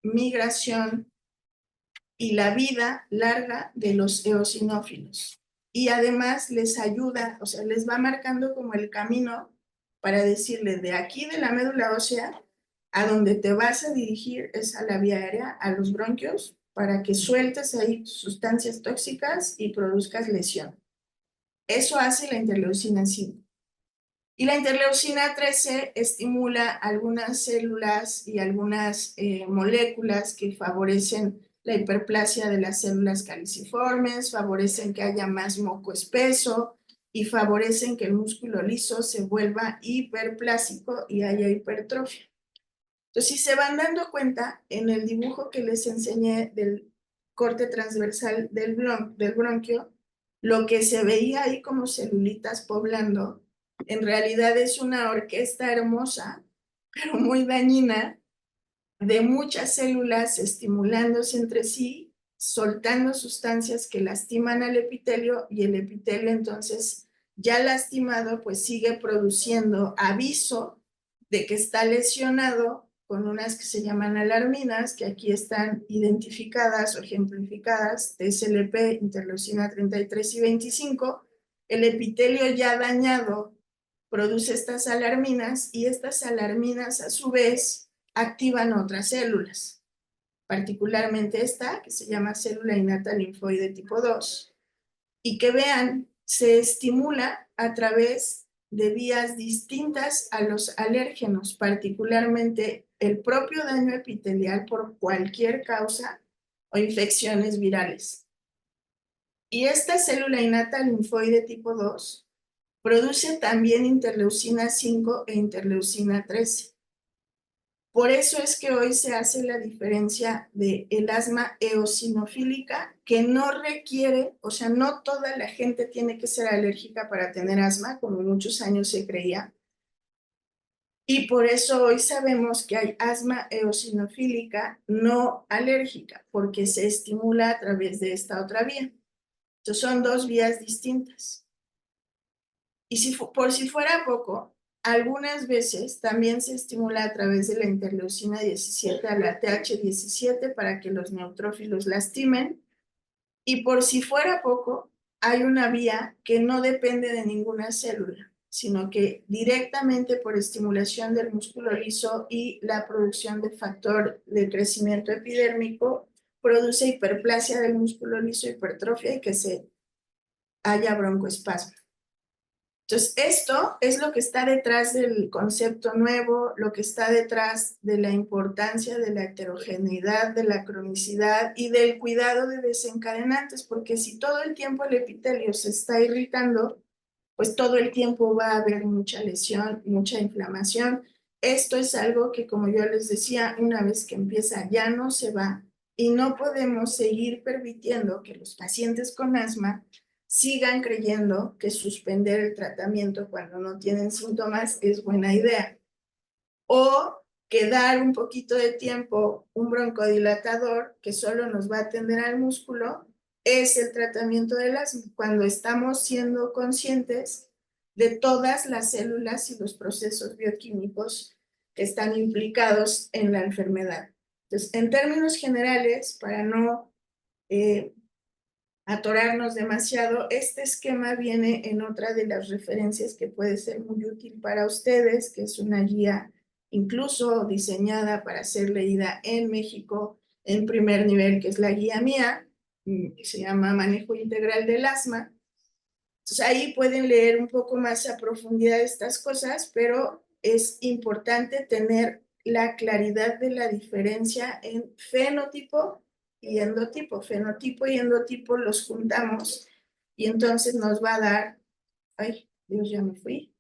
migración y la vida larga de los eosinófilos. Y además les ayuda, o sea, les va marcando como el camino para decirle de aquí de la médula ósea a donde te vas a dirigir es a la vía aérea, a los bronquios, para que sueltes ahí sustancias tóxicas y produzcas lesión. Eso hace la interleucina 5. Y la interleucina 13 estimula algunas células y algunas moléculas que favorecen la hiperplasia de las células caliciformes, favorecen que haya más moco espeso y favorecen que el músculo liso se vuelva hiperplásico y haya hipertrofia. Entonces, si se van dando cuenta, en el dibujo que les enseñé del corte transversal del bronquio, lo que se veía ahí como celulitas poblando, en realidad es una orquesta hermosa, pero muy dañina, de muchas células estimulándose entre sí, soltando sustancias que lastiman al epitelio, y el epitelio entonces, ya lastimado, pues sigue produciendo aviso de que está lesionado con unas que se llaman alarminas, que aquí están identificadas o ejemplificadas, TSLP, interleucina 33 y 25, el epitelio ya dañado produce estas alarminas y estas alarminas a su vez activan otras células, particularmente esta que se llama célula innata linfoide tipo 2, y que vean, se estimula a través de vías distintas a los alérgenos, particularmente el propio daño epitelial por cualquier causa o infecciones virales. Y esta célula innata linfoide tipo 2 produce también interleucina 5 e interleucina 13. Por eso es que hoy se hace la diferencia del asma eosinofílica, que no requiere, o sea, no toda la gente tiene que ser alérgica para tener asma, como muchos años se creía. Y por eso hoy sabemos que hay asma eosinofílica no alérgica, porque se estimula a través de esta otra vía. Entonces son dos vías distintas. Y por si fuera poco, algunas veces también se estimula a través de la interleucina 17 a la TH17 para que los neutrófilos lastimen. Y por si fuera poco, hay una vía que no depende de ninguna célula, sino que directamente por estimulación del músculo liso y la producción de factor de crecimiento epidérmico, produce hiperplasia del músculo liso, hipertrofia y que se haya broncoespasmo. Entonces, esto es lo que está detrás del concepto nuevo, lo que está detrás de la importancia de la heterogeneidad, de la cronicidad y del cuidado de desencadenantes, porque si todo el tiempo el epitelio se está irritando, pues todo el tiempo va a haber mucha lesión, mucha inflamación. Esto es algo que, como yo les decía, una vez que empieza ya no se va y no podemos seguir permitiendo que los pacientes con asma sigan creyendo que suspender el tratamiento cuando no tienen síntomas es buena idea. O que dar un poquito de tiempo, un broncodilatador que solo nos va a atender al músculo, es el tratamiento del asma, cuando estamos siendo conscientes de todas las células y los procesos bioquímicos que están implicados en la enfermedad. Entonces, en términos generales, para no atorarnos demasiado, este esquema viene en otra de las referencias que puede ser muy útil para ustedes, que es una guía incluso diseñada para ser leída en México en primer nivel, que es la guía mía, que se llama Manejo Integral del Asma. Entonces ahí pueden leer un poco más a profundidad estas cosas, pero es importante tener la claridad de la diferencia en fenotipo y endotipo. Fenotipo y endotipo los juntamos y entonces nos va a dar, ay, Dios, ya me fui,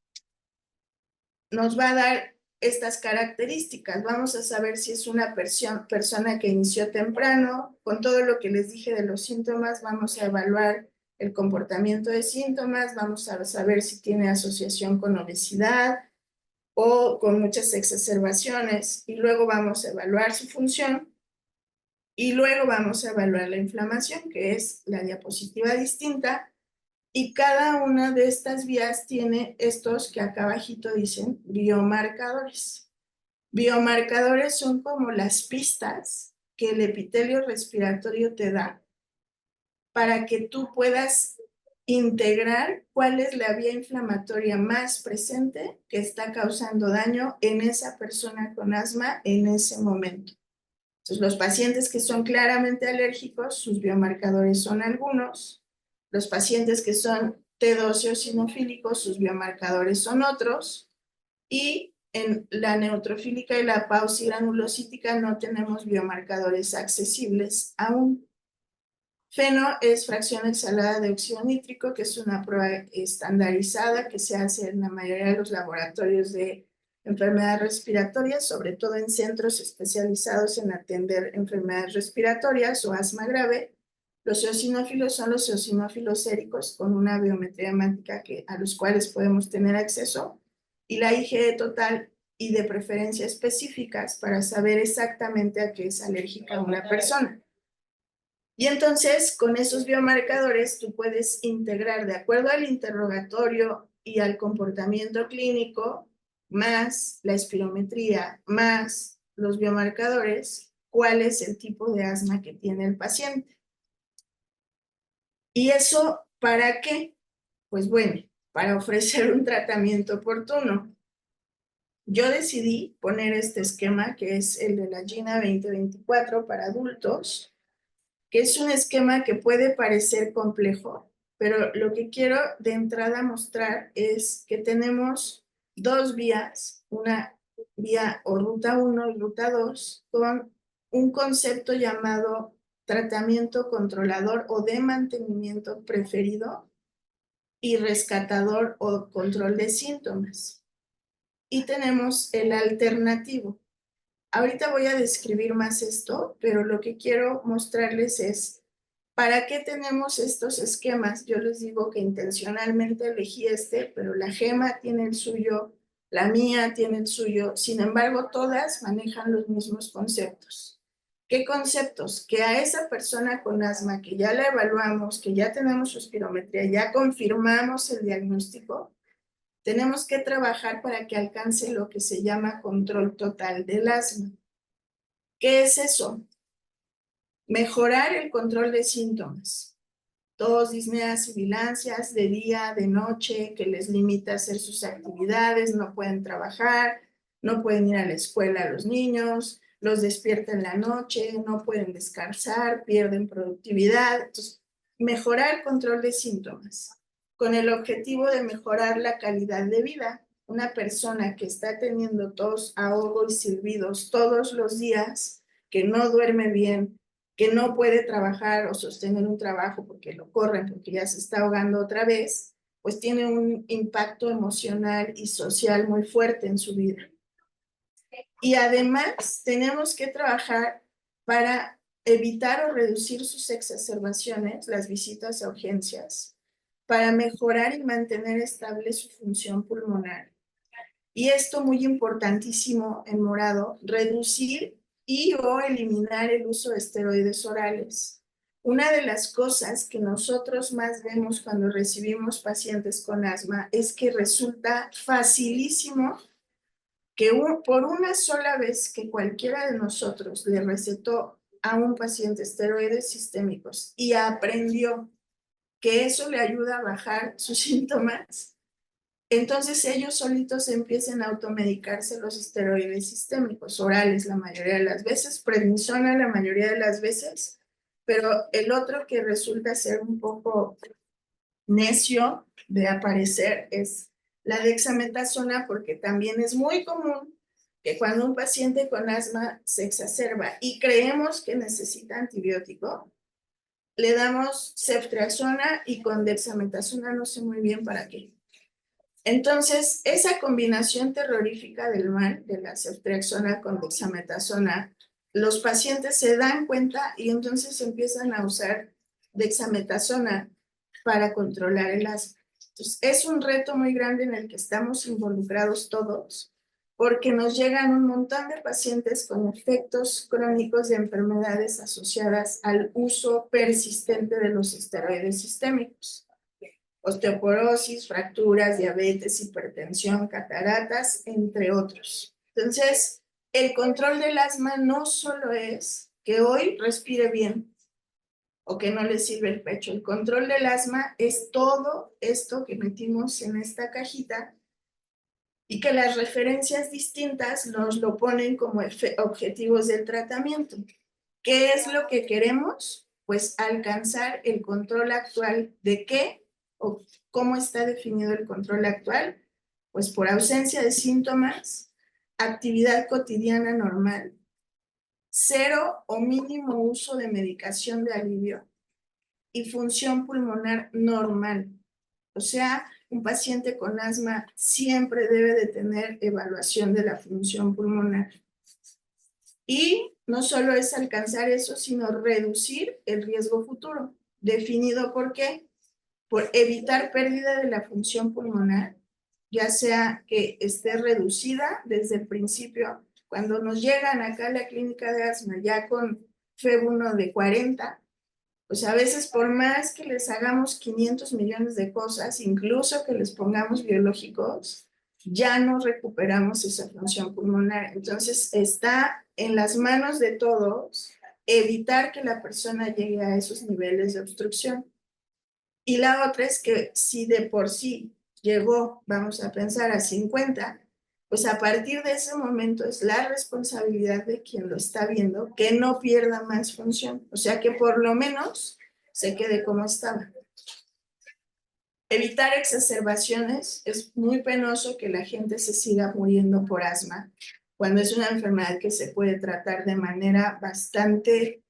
nos va a dar estas características. Vamos a saber si es una persona que inició temprano. Con todo lo que les dije de los síntomas, vamos a evaluar el comportamiento de síntomas, vamos a saber si tiene asociación con obesidad o con muchas exacerbaciones, y luego vamos a evaluar su función, y luego vamos a evaluar la inflamación, que es la diapositiva distinta, y cada una de estas vías tiene estos que acá abajito dicen biomarcadores. Biomarcadores son como las pistas que el epitelio respiratorio te da para que tú puedas integrar cuál es la vía inflamatoria más presente que está causando daño en esa persona con asma en ese momento. Entonces, los pacientes que son claramente alérgicos, sus biomarcadores son algunos. Los pacientes que son T2 eosinofílicos, sus biomarcadores son otros. Y en la neutrofílica y la pausigranulocítica no tenemos biomarcadores accesibles aún. Feno es fracción exhalada de óxido nítrico, que es una prueba estandarizada que se hace en la mayoría de los laboratorios de enfermedades respiratorias, sobre todo en centros especializados en atender enfermedades respiratorias o asma grave. Los eosinófilos son los eosinófilos séricos con una biometría hemática a los cuales podemos tener acceso, y la IgE total y de preferencia específicas para saber exactamente a qué es alérgica una persona. Y entonces, con esos biomarcadores, tú puedes integrar, de acuerdo al interrogatorio y al comportamiento clínico, más la espirometría, más los biomarcadores, cuál es el tipo de asma que tiene el paciente. ¿Y eso para qué? Pues bueno, para ofrecer un tratamiento oportuno. Yo decidí poner este esquema, que es el de la GINA 2024 para adultos, que es un esquema que puede parecer complejo, pero lo que quiero de entrada mostrar es que tenemos dos vías, una vía o ruta 1 y ruta 2, con un concepto llamado tratamiento controlador o de mantenimiento preferido y rescatador o control de síntomas. Y tenemos el alternativo. Ahorita voy a describir más esto, pero lo que quiero mostrarles es ¿para qué tenemos estos esquemas? Yo les digo que intencionalmente elegí este, pero la GEMA tiene el suyo, la mía tiene el suyo. Sin embargo, todas manejan los mismos conceptos. ¿Qué conceptos? Que a esa persona con asma, que ya la evaluamos, que ya tenemos su espirometría, ya confirmamos el diagnóstico, tenemos que trabajar para que alcance lo que se llama control total del asma. ¿Qué es eso? Mejorar el control de síntomas. Tos, disneas, sibilancias de día, de noche, que les limita a hacer sus actividades, no pueden trabajar, no pueden ir a la escuela los niños, los despierta en la noche, no pueden descansar, pierden productividad. Entonces, mejorar el control de síntomas con el objetivo de mejorar la calidad de vida. Una persona que está teniendo tos, ahogo y silbidos todos los días, que no duerme bien, que no puede trabajar o sostener un trabajo porque lo corren, porque ya se está ahogando otra vez, pues tiene un impacto emocional y social muy fuerte en su vida. Y además tenemos que trabajar para evitar o reducir sus exacerbaciones, las visitas a urgencias, para mejorar y mantener estable su función pulmonar. Y esto muy importantísimo en morado, reducir y o eliminar el uso de esteroides orales. Una de las cosas que nosotros más vemos cuando recibimos pacientes con asma es que resulta facilísimo que por una sola vez que cualquiera de nosotros le recetó a un paciente esteroides sistémicos y aprendió que eso le ayuda a bajar sus síntomas, entonces ellos solitos empiezan a automedicarse los esteroides sistémicos, orales la mayoría de las veces, prednisona la mayoría de las veces, pero el otro que resulta ser un poco necio de aparecer es la dexametasona, porque también es muy común que cuando un paciente con asma se exacerba y creemos que necesita antibiótico, le damos ceftriaxona y con dexametasona no sé muy bien para qué. Entonces, esa combinación terrorífica del mal, de la ceftriaxona con dexametasona, los pacientes se dan cuenta y entonces empiezan a usar dexametasona para controlar el asma. Entonces, es un reto muy grande en el que estamos involucrados todos, porque nos llegan un montón de pacientes con efectos crónicos de enfermedades asociadas al uso persistente de los esteroides sistémicos. Osteoporosis, fracturas, diabetes, hipertensión, cataratas, entre otros. Entonces, el control del asma no solo es que hoy respire bien o que no le sirve el pecho. El control del asma es todo esto que metimos en esta cajita y que las referencias distintas nos lo ponen como objetivos del tratamiento. ¿Qué es lo que queremos? Pues alcanzar el control actual de qué o cómo está definido el control actual. Pues por ausencia de síntomas, actividad cotidiana normal, cero o mínimo uso de medicación de alivio y función pulmonar normal. O sea, un paciente con asma siempre debe de tener evaluación de la función pulmonar. Y no solo es alcanzar eso, sino reducir el riesgo futuro. ¿Definido por qué? Por evitar pérdida de la función pulmonar, ya sea que esté reducida desde el principio. Cuando nos llegan acá a la clínica de asma ya con FEV1 de 40, pues a veces por más que les hagamos 500 millones de cosas, incluso que les pongamos biológicos, ya no recuperamos esa función pulmonar. Entonces está en las manos de todos evitar que la persona llegue a esos niveles de obstrucción. Y la otra es que si de por sí llegó, vamos a pensar, a 50, pues a partir de ese momento es la responsabilidad de quien lo está viendo que no pierda más función, o sea que por lo menos se quede como estaba. Evitar exacerbaciones. Es muy penoso que la gente se siga muriendo por asma cuando es una enfermedad que se puede tratar de manera bastante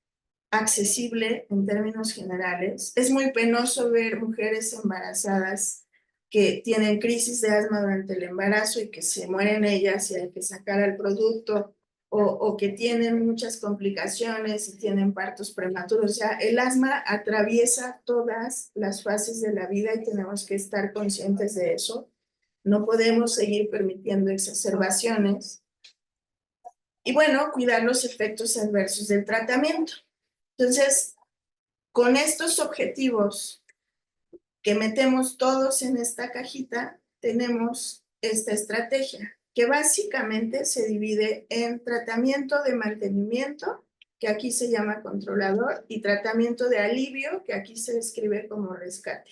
accesible en términos generales. Es muy penoso ver mujeres embarazadas que tienen crisis de asma durante el embarazo y que se mueren ellas y hay que sacar al producto, o que tienen muchas complicaciones y tienen partos prematuros. O sea, el asma atraviesa todas las fases de la vida y tenemos que estar conscientes de eso. No podemos seguir permitiendo exacerbaciones. Y bueno, cuidar los efectos adversos del tratamiento. Entonces, con estos objetivos que metemos todos en esta cajita, tenemos esta estrategia, que básicamente se divide en tratamiento de mantenimiento, que aquí se llama controlador, y tratamiento de alivio, que aquí se describe como rescate.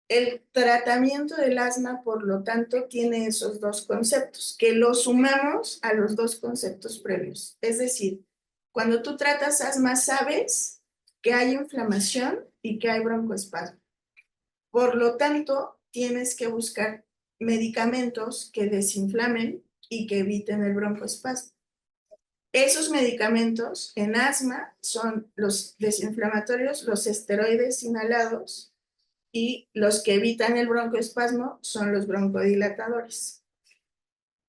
El tratamiento del asma, por lo tanto, tiene esos dos conceptos, que los sumamos a los dos conceptos previos. Es decir, cuando tú tratas asma, sabes que hay inflamación y que hay broncoespasmo. Por lo tanto, tienes que buscar medicamentos que desinflamen y que eviten el broncoespasmo. Esos medicamentos en asma son los desinflamatorios, los esteroides inhalados, y los que evitan el broncoespasmo son los broncodilatadores.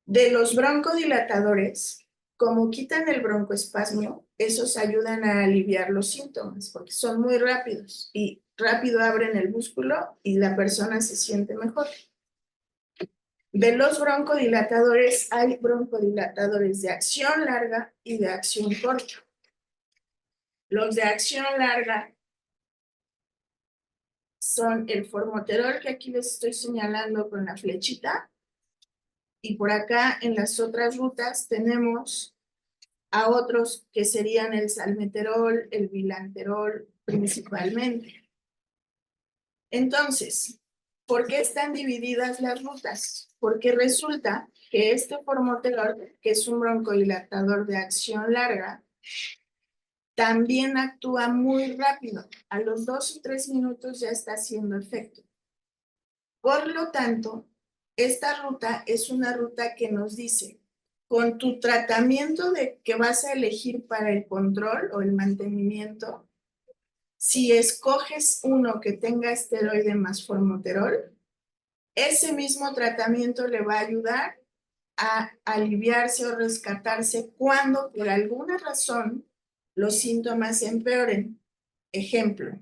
De los broncodilatadores, como quitan el broncoespasmo, esos ayudan a aliviar los síntomas porque son muy rápidos y rápido abren el músculo y la persona se siente mejor. De los broncodilatadores, hay broncodilatadores de acción larga y de acción corta. Los de acción larga son el formoterol, que aquí les estoy señalando con la flechita, y por acá en las otras rutas tenemos a otros que serían el salmeterol, el bilanterol principalmente. Entonces, ¿por qué están divididas las rutas? Porque resulta que este formoterol, que es un broncodilatador de acción larga, también actúa muy rápido. A los 2 o 3 minutos ya está haciendo efecto. Por lo tanto, esta ruta es una ruta que nos dice, con tu tratamiento que vas a elegir para el control o el mantenimiento, si escoges uno que tenga esteroide más formoterol, ese mismo tratamiento le va a ayudar a aliviarse o rescatarse cuando por alguna razón los síntomas se empeoren. Ejemplo,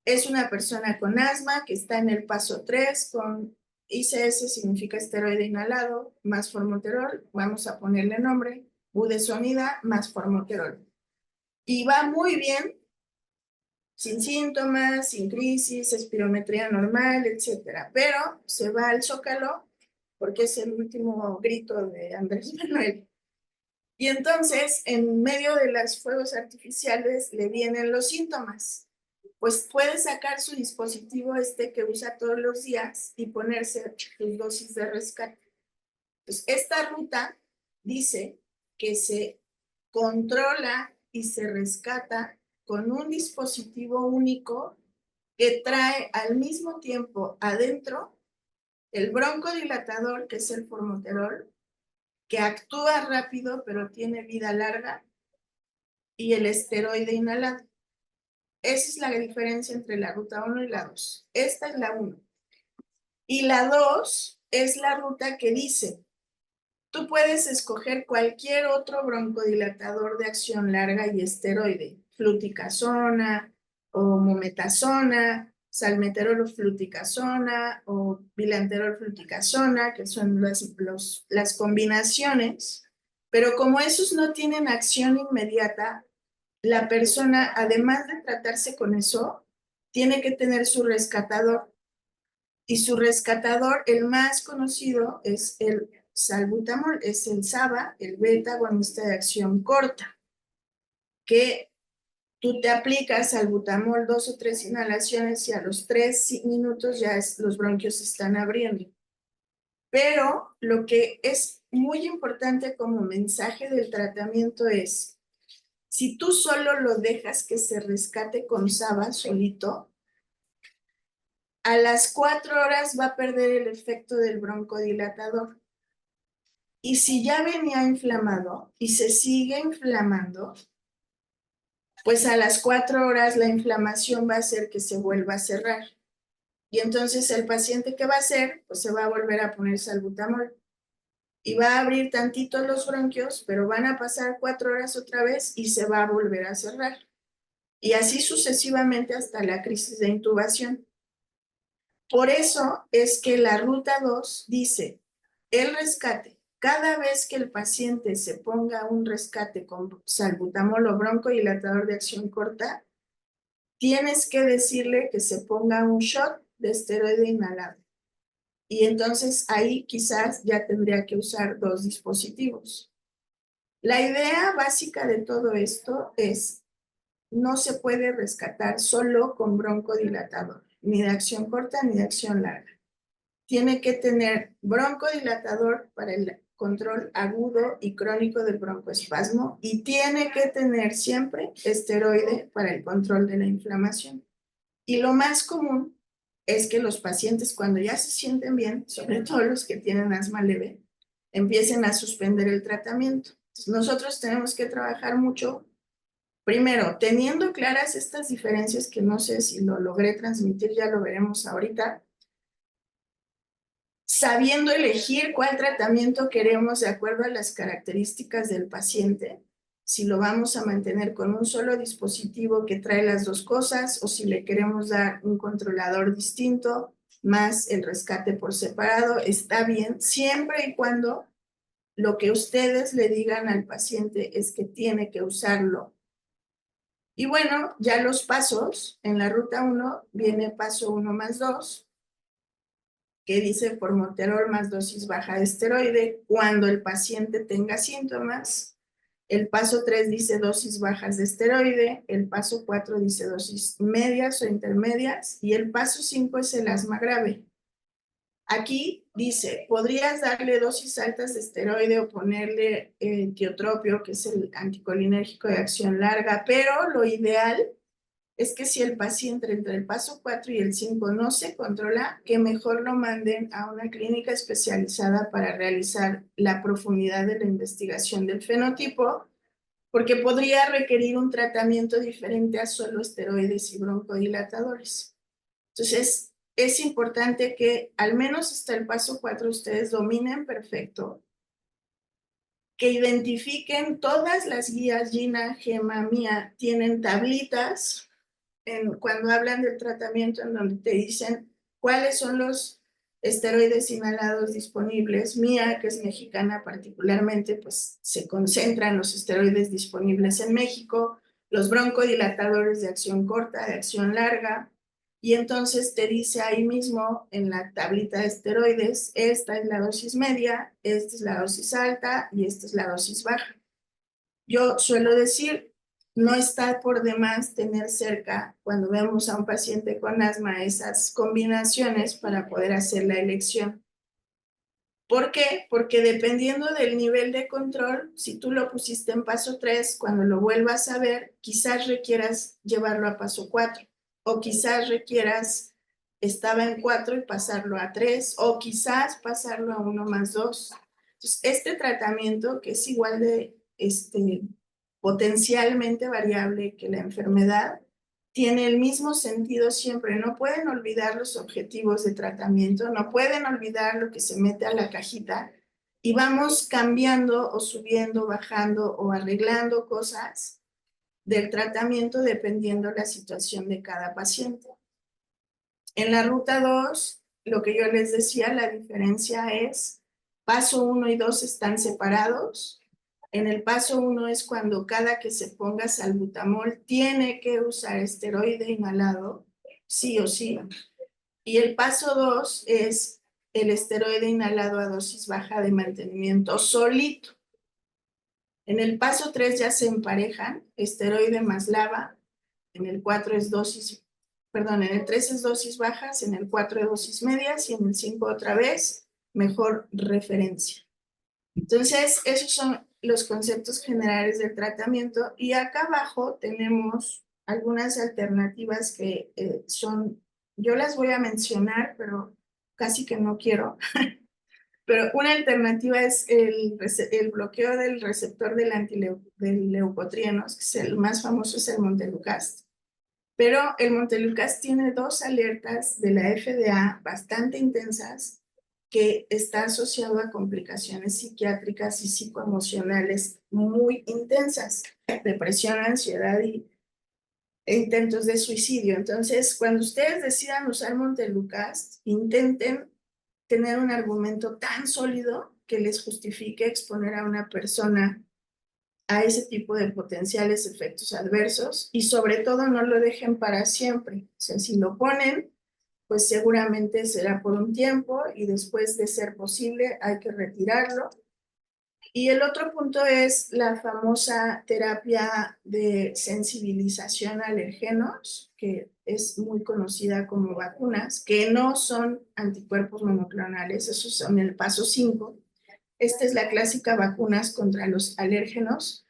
es una persona con asma que está en el paso 3 con ICS, significa esteroide inhalado, más formoterol, vamos a ponerle nombre, budesonida más formoterol. Y va muy bien, sin síntomas, sin crisis, espirometría normal, etc. Pero se va al Zócalo porque es el último grito de Andrés Manuel. Y entonces, en medio de los fuegos artificiales, le vienen los síntomas. Pues puede sacar su dispositivo que usa todos los días y ponerse sus dosis de rescate. Pues esta ruta dice que se controla y se rescata con un dispositivo único que trae al mismo tiempo adentro el broncodilatador, que es el formoterol, que actúa rápido pero tiene vida larga, y el esteroide inhalado. Esa es la diferencia entre la ruta 1 y la 2. Esta es la 1. Y la 2 es la ruta que dice, tú puedes escoger cualquier otro broncodilatador de acción larga y esteroide, fluticasona o mometasona, salmeterol o fluticasona o bilanterol fluticasona, que son las combinaciones, pero como esos no tienen acción inmediata, la persona, además de tratarse con eso, tiene que tener su rescatador. Y su rescatador, el más conocido, es el salbutamol, es el SABA, el beta agonista de acción corta, que Tú te aplicas salbutamol 2 o 3 inhalaciones y a los 3 minutos ya los bronquios se están abriendo. Pero lo que es muy importante como mensaje del tratamiento es, si tú solo lo dejas que se rescate con SABA solito, a las 4 horas va a perder el efecto del broncodilatador. Y si ya venía inflamado y se sigue inflamando, pues a las 4 horas la inflamación va a hacer que se vuelva a cerrar. Y entonces el paciente, ¿qué va a hacer? Pues se va a volver a poner salbutamol. Y va a abrir tantito los bronquios, pero van a pasar 4 horas otra vez y se va a volver a cerrar. Y así sucesivamente hasta la crisis de intubación. Por eso es que la ruta 2 dice, el rescate, cada vez que el paciente se ponga un rescate con salbutamol o broncodilatador de acción corta, tienes que decirle que se ponga un shot de esteroide inhalado. Y entonces ahí quizás ya tendría que usar 2 dispositivos. La idea básica de todo esto es, no se puede rescatar solo con broncodilatador, ni de acción corta ni de acción larga. Tiene que tener broncodilatador para el control agudo y crónico del broncoespasmo y tiene que tener siempre esteroide para el control de la inflamación. Y lo más común es que los pacientes cuando ya se sienten bien, sobre todo los que tienen asma leve, empiecen a suspender el tratamiento. Entonces, nosotros tenemos que trabajar mucho, primero, teniendo claras estas diferencias que no sé si lo logré transmitir, ya lo veremos ahorita, sabiendo elegir cuál tratamiento queremos de acuerdo a las características del paciente, si lo vamos a mantener con un solo dispositivo que trae las 2 cosas o si le queremos dar un controlador distinto más el rescate por separado, está bien, siempre y cuando lo que ustedes le digan al paciente es que tiene que usarlo. Y bueno, ya los pasos, en la ruta 1 viene paso 1 más 2, que dice formoterol más dosis baja de esteroide cuando el paciente tenga síntomas. El paso 3 dice dosis bajas de esteroide, el paso 4 dice dosis medias o intermedias y el paso 5 es el asma grave. Aquí dice, podrías darle dosis altas de esteroide o ponerle tiotropio, que es el anticolinérgico de acción larga, pero lo ideal es que si el paciente entre el paso 4 y el 5 no se controla, que mejor lo manden a una clínica especializada para realizar la profundidad de la investigación del fenotipo, porque podría requerir un tratamiento diferente a solo esteroides y broncodilatadores. Entonces, es importante que al menos hasta el paso 4 ustedes dominen perfecto, que identifiquen todas las guías, Gina, Gema, Mía, tienen tablitas cuando hablan del tratamiento en donde te dicen cuáles son los esteroides inhalados disponibles. Mía, que es mexicana particularmente, pues se concentran los esteroides disponibles en México, los broncodilatadores de acción corta, de acción larga, y entonces te dice ahí mismo en la tablita de esteroides, esta es la dosis media, esta es la dosis alta y esta es la dosis baja. Yo suelo decir, no está por demás tener cerca, cuando vemos a un paciente con asma, esas combinaciones para poder hacer la elección. ¿Por qué? Porque dependiendo del nivel de control, si tú lo pusiste en paso 3, cuando lo vuelvas a ver, quizás requieras llevarlo a paso 4, o quizás requieras, estaba en 4 y pasarlo a 3, o quizás pasarlo a 1 más 2. Entonces, este tratamiento, que es igual de potencialmente variable que la enfermedad, tiene el mismo sentido siempre. No pueden olvidar los objetivos de tratamiento, no pueden olvidar lo que se mete a la cajita y vamos cambiando o subiendo, bajando o arreglando cosas del tratamiento dependiendo la situación de cada paciente. En la ruta 2, lo que yo les decía, la diferencia es paso 1 y 2 están separados. En el paso 1 es cuando cada que se ponga salbutamol tiene que usar esteroide inhalado, sí o sí. Y el paso 2 es el esteroide inhalado a dosis baja de mantenimiento solito. En el paso 3 ya se emparejan, esteroide más LABA en el 4 es dosis, perdón, en el 3 es dosis bajas, en el 4 dosis medias y en el 5 otra vez, mejor referencia. Entonces, esos son los conceptos generales del tratamiento y acá abajo tenemos algunas alternativas que son, yo las voy a mencionar, pero casi que no quiero. Pero una alternativa es el bloqueo del receptor del leucotrienos, que es el más famoso, es el Montelukast. Pero el Montelukast tiene dos alertas de la FDA bastante intensas que está asociado a complicaciones psiquiátricas y psicoemocionales muy intensas, depresión, ansiedad e intentos de suicidio. Entonces, cuando ustedes decidan usar Montelukast, intenten tener un argumento tan sólido que les justifique exponer a una persona a ese tipo de potenciales efectos adversos y sobre todo no lo dejen para siempre. O sea, si lo ponen, pues seguramente será por un tiempo y después de ser posible hay que retirarlo. Y el otro punto es la famosa terapia de sensibilización a alergenos, que es muy conocida como vacunas, que no son anticuerpos monoclonales, esos son el paso 5. Esta es la clásica vacunas contra los alérgenos,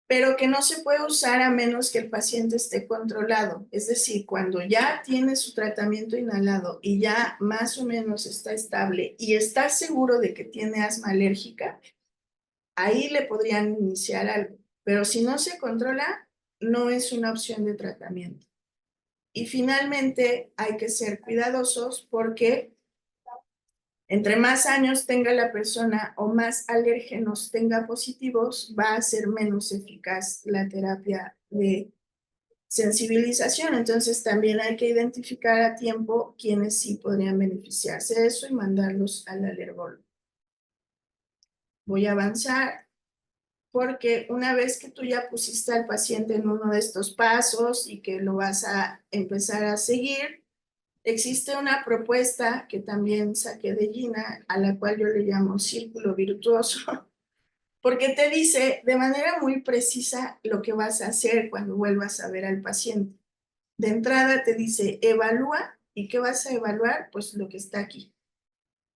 pero que no se puede usar a menos que el paciente esté controlado. Es decir, cuando ya tiene su tratamiento inhalado y ya más o menos está estable y está seguro de que tiene asma alérgica, ahí le podrían iniciar algo. Pero si no se controla, no es una opción de tratamiento. Y finalmente hay que ser cuidadosos porque entre más años tenga la persona o más alérgenos tenga positivos, va a ser menos eficaz la terapia de sensibilización. Entonces también hay que identificar a tiempo quienes sí podrían beneficiarse de eso y mandarlos al alergólogo. Voy a avanzar porque una vez que tú ya pusiste al paciente en uno de estos pasos y que lo vas a empezar a seguir, existe una propuesta que también saqué de Gina, a la cual yo le llamo círculo virtuoso, porque te dice de manera muy precisa lo que vas a hacer cuando vuelvas a ver al paciente. De entrada te dice, evalúa, ¿y qué vas a evaluar? Pues lo que está aquí.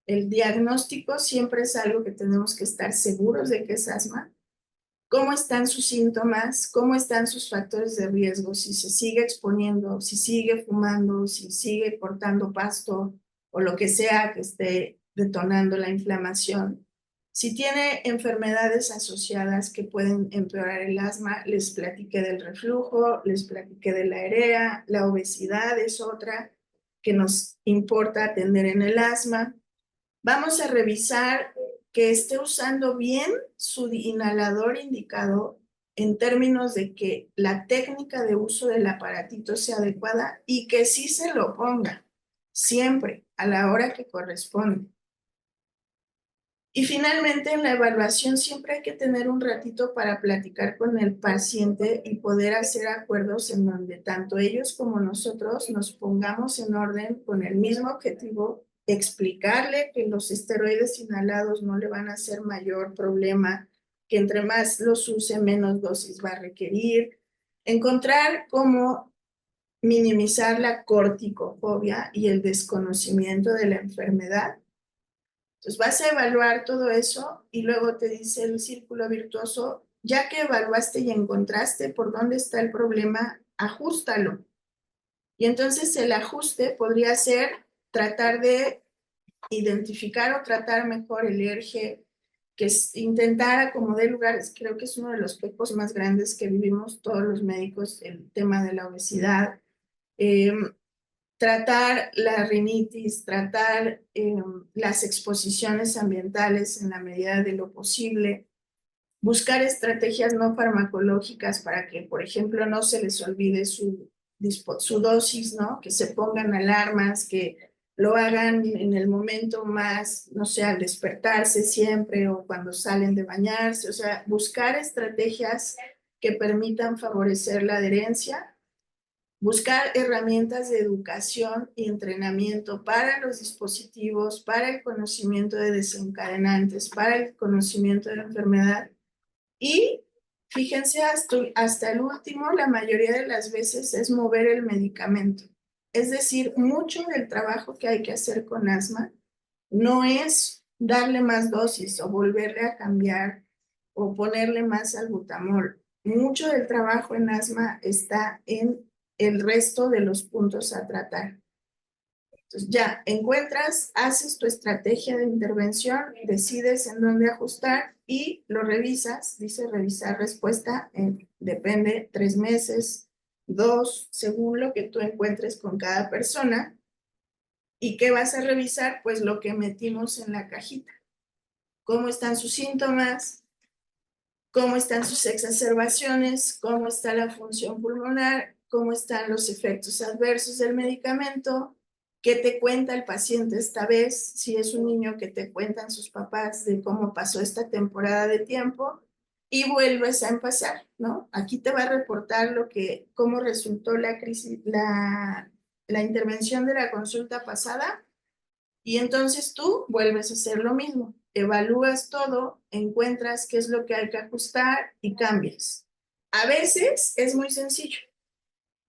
El diagnóstico siempre es algo que tenemos que estar seguros de que es asma. ¿Cómo están sus síntomas? ¿Cómo están sus factores de riesgo? Si se sigue exponiendo, si sigue fumando, si sigue cortando pasto o lo que sea que esté detonando la inflamación. Si tiene enfermedades asociadas que pueden empeorar el asma, les platiqué del reflujo, les platiqué de la EREA, la obesidad es otra que nos importa atender en el asma. Vamos a revisar que esté usando bien su inhalador indicado en términos de que la técnica de uso del aparatito sea adecuada y que sí se lo ponga siempre a la hora que corresponde. Y finalmente, en la evaluación siempre hay que tener un ratito para platicar con el paciente y poder hacer acuerdos en donde tanto ellos como nosotros nos pongamos en orden con el mismo objetivo, explicarle que los esteroides inhalados no le van a hacer mayor problema, que entre más los use, menos dosis va a requerir, encontrar cómo minimizar la corticofobia y el desconocimiento de la enfermedad. Entonces vas a evaluar todo eso y luego te dice el círculo virtuoso, ya que evaluaste y encontraste por dónde está el problema, ajústalo. Y entonces el ajuste podría ser tratar de identificar o tratar mejor el ERG, que es intentar acomodar lugares. Creo que es uno de los pecos más grandes que vivimos todos los médicos, el tema de la obesidad. Tratar la rinitis, tratar las exposiciones ambientales en la medida de lo posible, buscar estrategias no farmacológicas para que, por ejemplo, no se les olvide su dosis, ¿no? Que se pongan alarmas, que lo hagan en el momento más, no sé, al despertarse siempre o cuando salen de bañarse, o sea, buscar estrategias que permitan favorecer la adherencia. Buscar herramientas de educación y entrenamiento para los dispositivos, para el conocimiento de desencadenantes, para el conocimiento de la enfermedad y Fíjense, hasta el último, la mayoría de las veces es mover el medicamento. Es decir, mucho del trabajo que hay que hacer con asma no es darle más dosis o volverle a cambiar o ponerle más salbutamol. Mucho del trabajo en asma está en el resto de los puntos a tratar. Entonces ya encuentras, haces tu estrategia de intervención, decides en dónde ajustar y lo revisas. Dice revisar respuesta, depende, 3 meses, 2, según lo que tú encuentres con cada persona. ¿Y qué vas a revisar? Pues lo que metimos en la cajita. ¿Cómo están sus síntomas? ¿Cómo están sus exacerbaciones? ¿Cómo está la función pulmonar? ¿Cómo están los efectos adversos del medicamento? ¿Qué te cuenta el paciente esta vez? Si es un niño, que te cuentan sus papás de cómo pasó esta temporada de tiempo, y vuelves a empezar, ¿no? Aquí te va a reportar cómo resultó la crisis, la intervención de la consulta pasada, y entonces tú vuelves a hacer lo mismo. Evalúas todo, encuentras qué es lo que hay que ajustar y cambias. A veces es muy sencillo.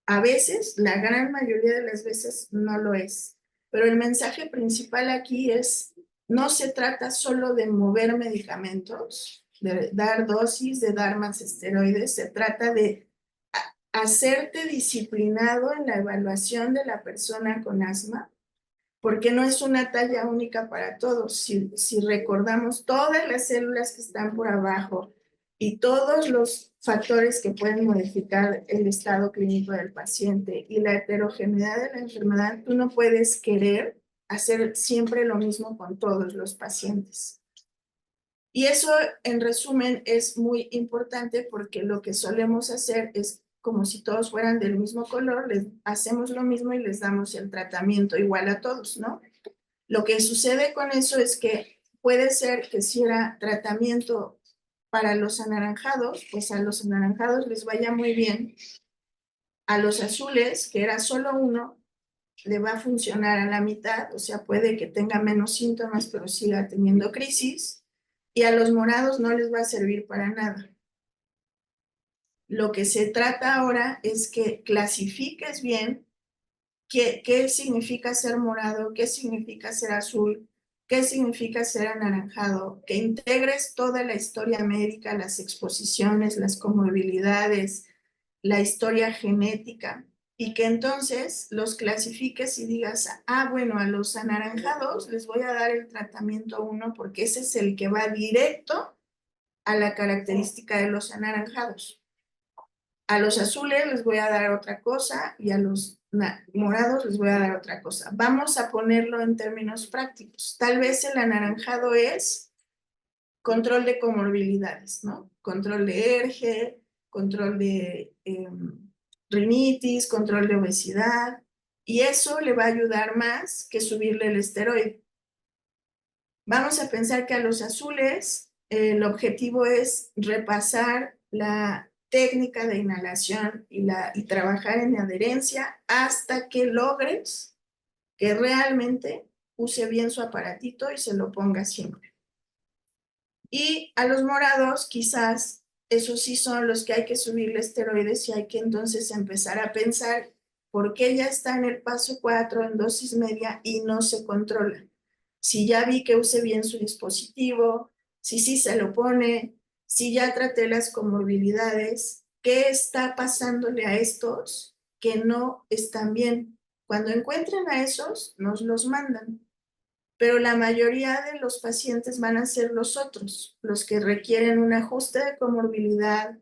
A veces, la gran mayoría de las veces, no lo es. Pero el mensaje principal aquí es, no se trata solo de mover medicamentos, de dar dosis, de dar más esteroides, se trata de hacerte disciplinado en la evaluación de la persona con asma, porque no es una talla única para todos. Si recordamos todas las células que están por abajo y todos los factores que pueden modificar el estado clínico del paciente y la heterogeneidad de la enfermedad, tú no puedes querer hacer siempre lo mismo con todos los pacientes. Y eso, en resumen, es muy importante, porque lo que solemos hacer es, como si todos fueran del mismo color, les hacemos lo mismo y les damos el tratamiento igual a todos, ¿no? Lo que sucede con eso es que puede ser que si era tratamiento para los anaranjados, pues a los anaranjados les vaya muy bien. A los azules, que era solo uno, le va a funcionar a la mitad, o sea, puede que tenga menos síntomas, pero siga teniendo crisis. Y a los morados no les va a servir para nada. Lo que se trata ahora es que clasifiques bien qué significa ser morado, qué significa ser azul, qué significa ser anaranjado, que integres toda la historia médica, las exposiciones, las comorbilidades, la historia genética, y que entonces los clasifiques y digas, bueno, a los anaranjados les voy a dar el tratamiento 1 porque ese es el que va directo a la característica de los anaranjados. A los azules les voy a dar otra cosa y a los morados les voy a dar otra cosa. Vamos a ponerlo en términos prácticos. Tal vez el anaranjado es control de comorbilidades, ¿no? Control de ERGE, control de rinitis, control de obesidad, y eso le va a ayudar más que subirle el esteroide. Vamos a pensar que a los azules el objetivo es repasar la técnica de inhalación y trabajar en adherencia hasta que logres que realmente use bien su aparatito y se lo ponga siempre. Y a los morados, quizás, esos sí son los que hay que subirle esteroides, y hay que entonces empezar a pensar por qué ya está en el paso 4 en dosis media y no se controla. Si ya vi que use bien su dispositivo, si sí se lo pone, si ya traté las comorbilidades, ¿qué está pasándole a estos que no están bien? Cuando encuentren a esos, nos los mandan. Pero la mayoría de los pacientes van a ser los otros, los que requieren un ajuste de comorbilidad,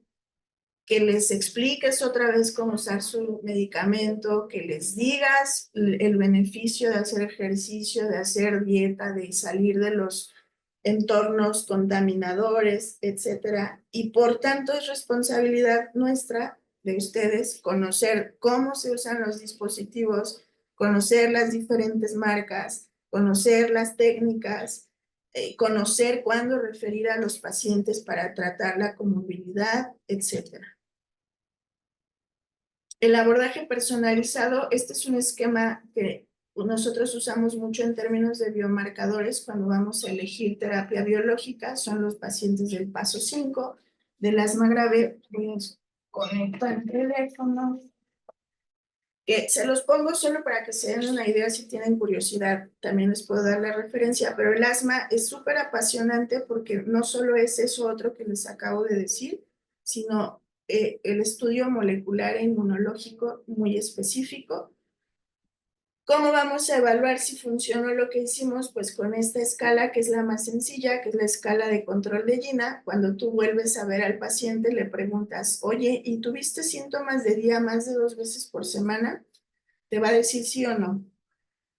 que les expliques otra vez cómo usar su medicamento, que les digas el beneficio de hacer ejercicio, de hacer dieta, de salir de los entornos contaminadores, etcétera. Y por tanto es responsabilidad nuestra, de ustedes, conocer cómo se usan los dispositivos, conocer las diferentes marcas, conocer las técnicas, conocer cuándo referir a los pacientes para tratar la comorbilidad, etcétera. El abordaje personalizado, este es un esquema que nosotros usamos mucho en términos de biomarcadores cuando vamos a elegir terapia biológica, son los pacientes del paso 5. del asma grave, pues conecto el teléfono, que se los pongo solo para que se den una idea si tienen curiosidad, también les puedo dar la referencia, pero el asma es súper apasionante porque no solo es eso otro que les acabo de decir, sino el estudio molecular e inmunológico muy específico. ¿Cómo vamos a evaluar si funcionó lo que hicimos? Pues con esta escala que es la más sencilla, que es la escala de control de Gina. Cuando tú vuelves a ver al paciente, le preguntas, oye, ¿y tuviste síntomas de día más de 2 veces por semana? Te va a decir sí o no.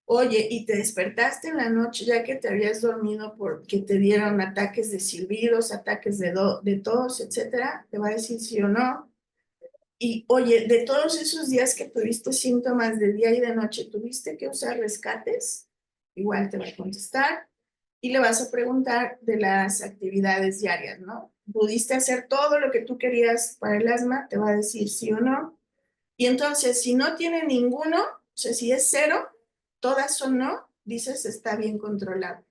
Oye, ¿y te despertaste en la noche ya que te habías dormido porque te dieron ataques de silbidos, ataques de tos, etcétera? Te va a decir sí o no. Y oye, de todos esos días que tuviste síntomas de día y de noche, ¿tuviste que usar rescates? Igual te va a contestar. Y le vas a preguntar de las actividades diarias, ¿no? ¿Pudiste hacer todo lo que tú querías para el asma? Te va a decir sí o no. Y entonces, si no tiene ninguno, o sea, si es cero, todas son no, dices está bien controlado.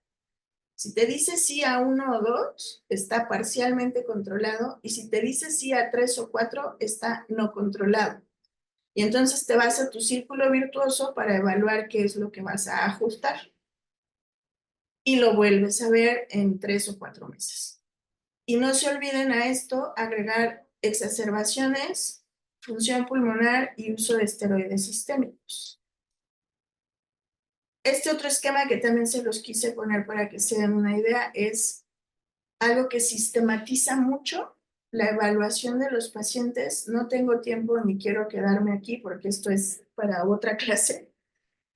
Si te dice sí a uno o dos, está parcialmente controlado. Y si te dice sí a tres o cuatro, está no controlado. Y entonces te vas a tu círculo virtuoso para evaluar qué es lo que vas a ajustar. Y lo vuelves a ver en 3 o 4 meses. Y no se olviden a esto agregar exacerbaciones, función pulmonar y uso de esteroides sistémicos. Este otro esquema que también se los quise poner para que se den una idea es algo que sistematiza mucho la evaluación de los pacientes. No tengo tiempo ni quiero quedarme aquí porque esto es para otra clase,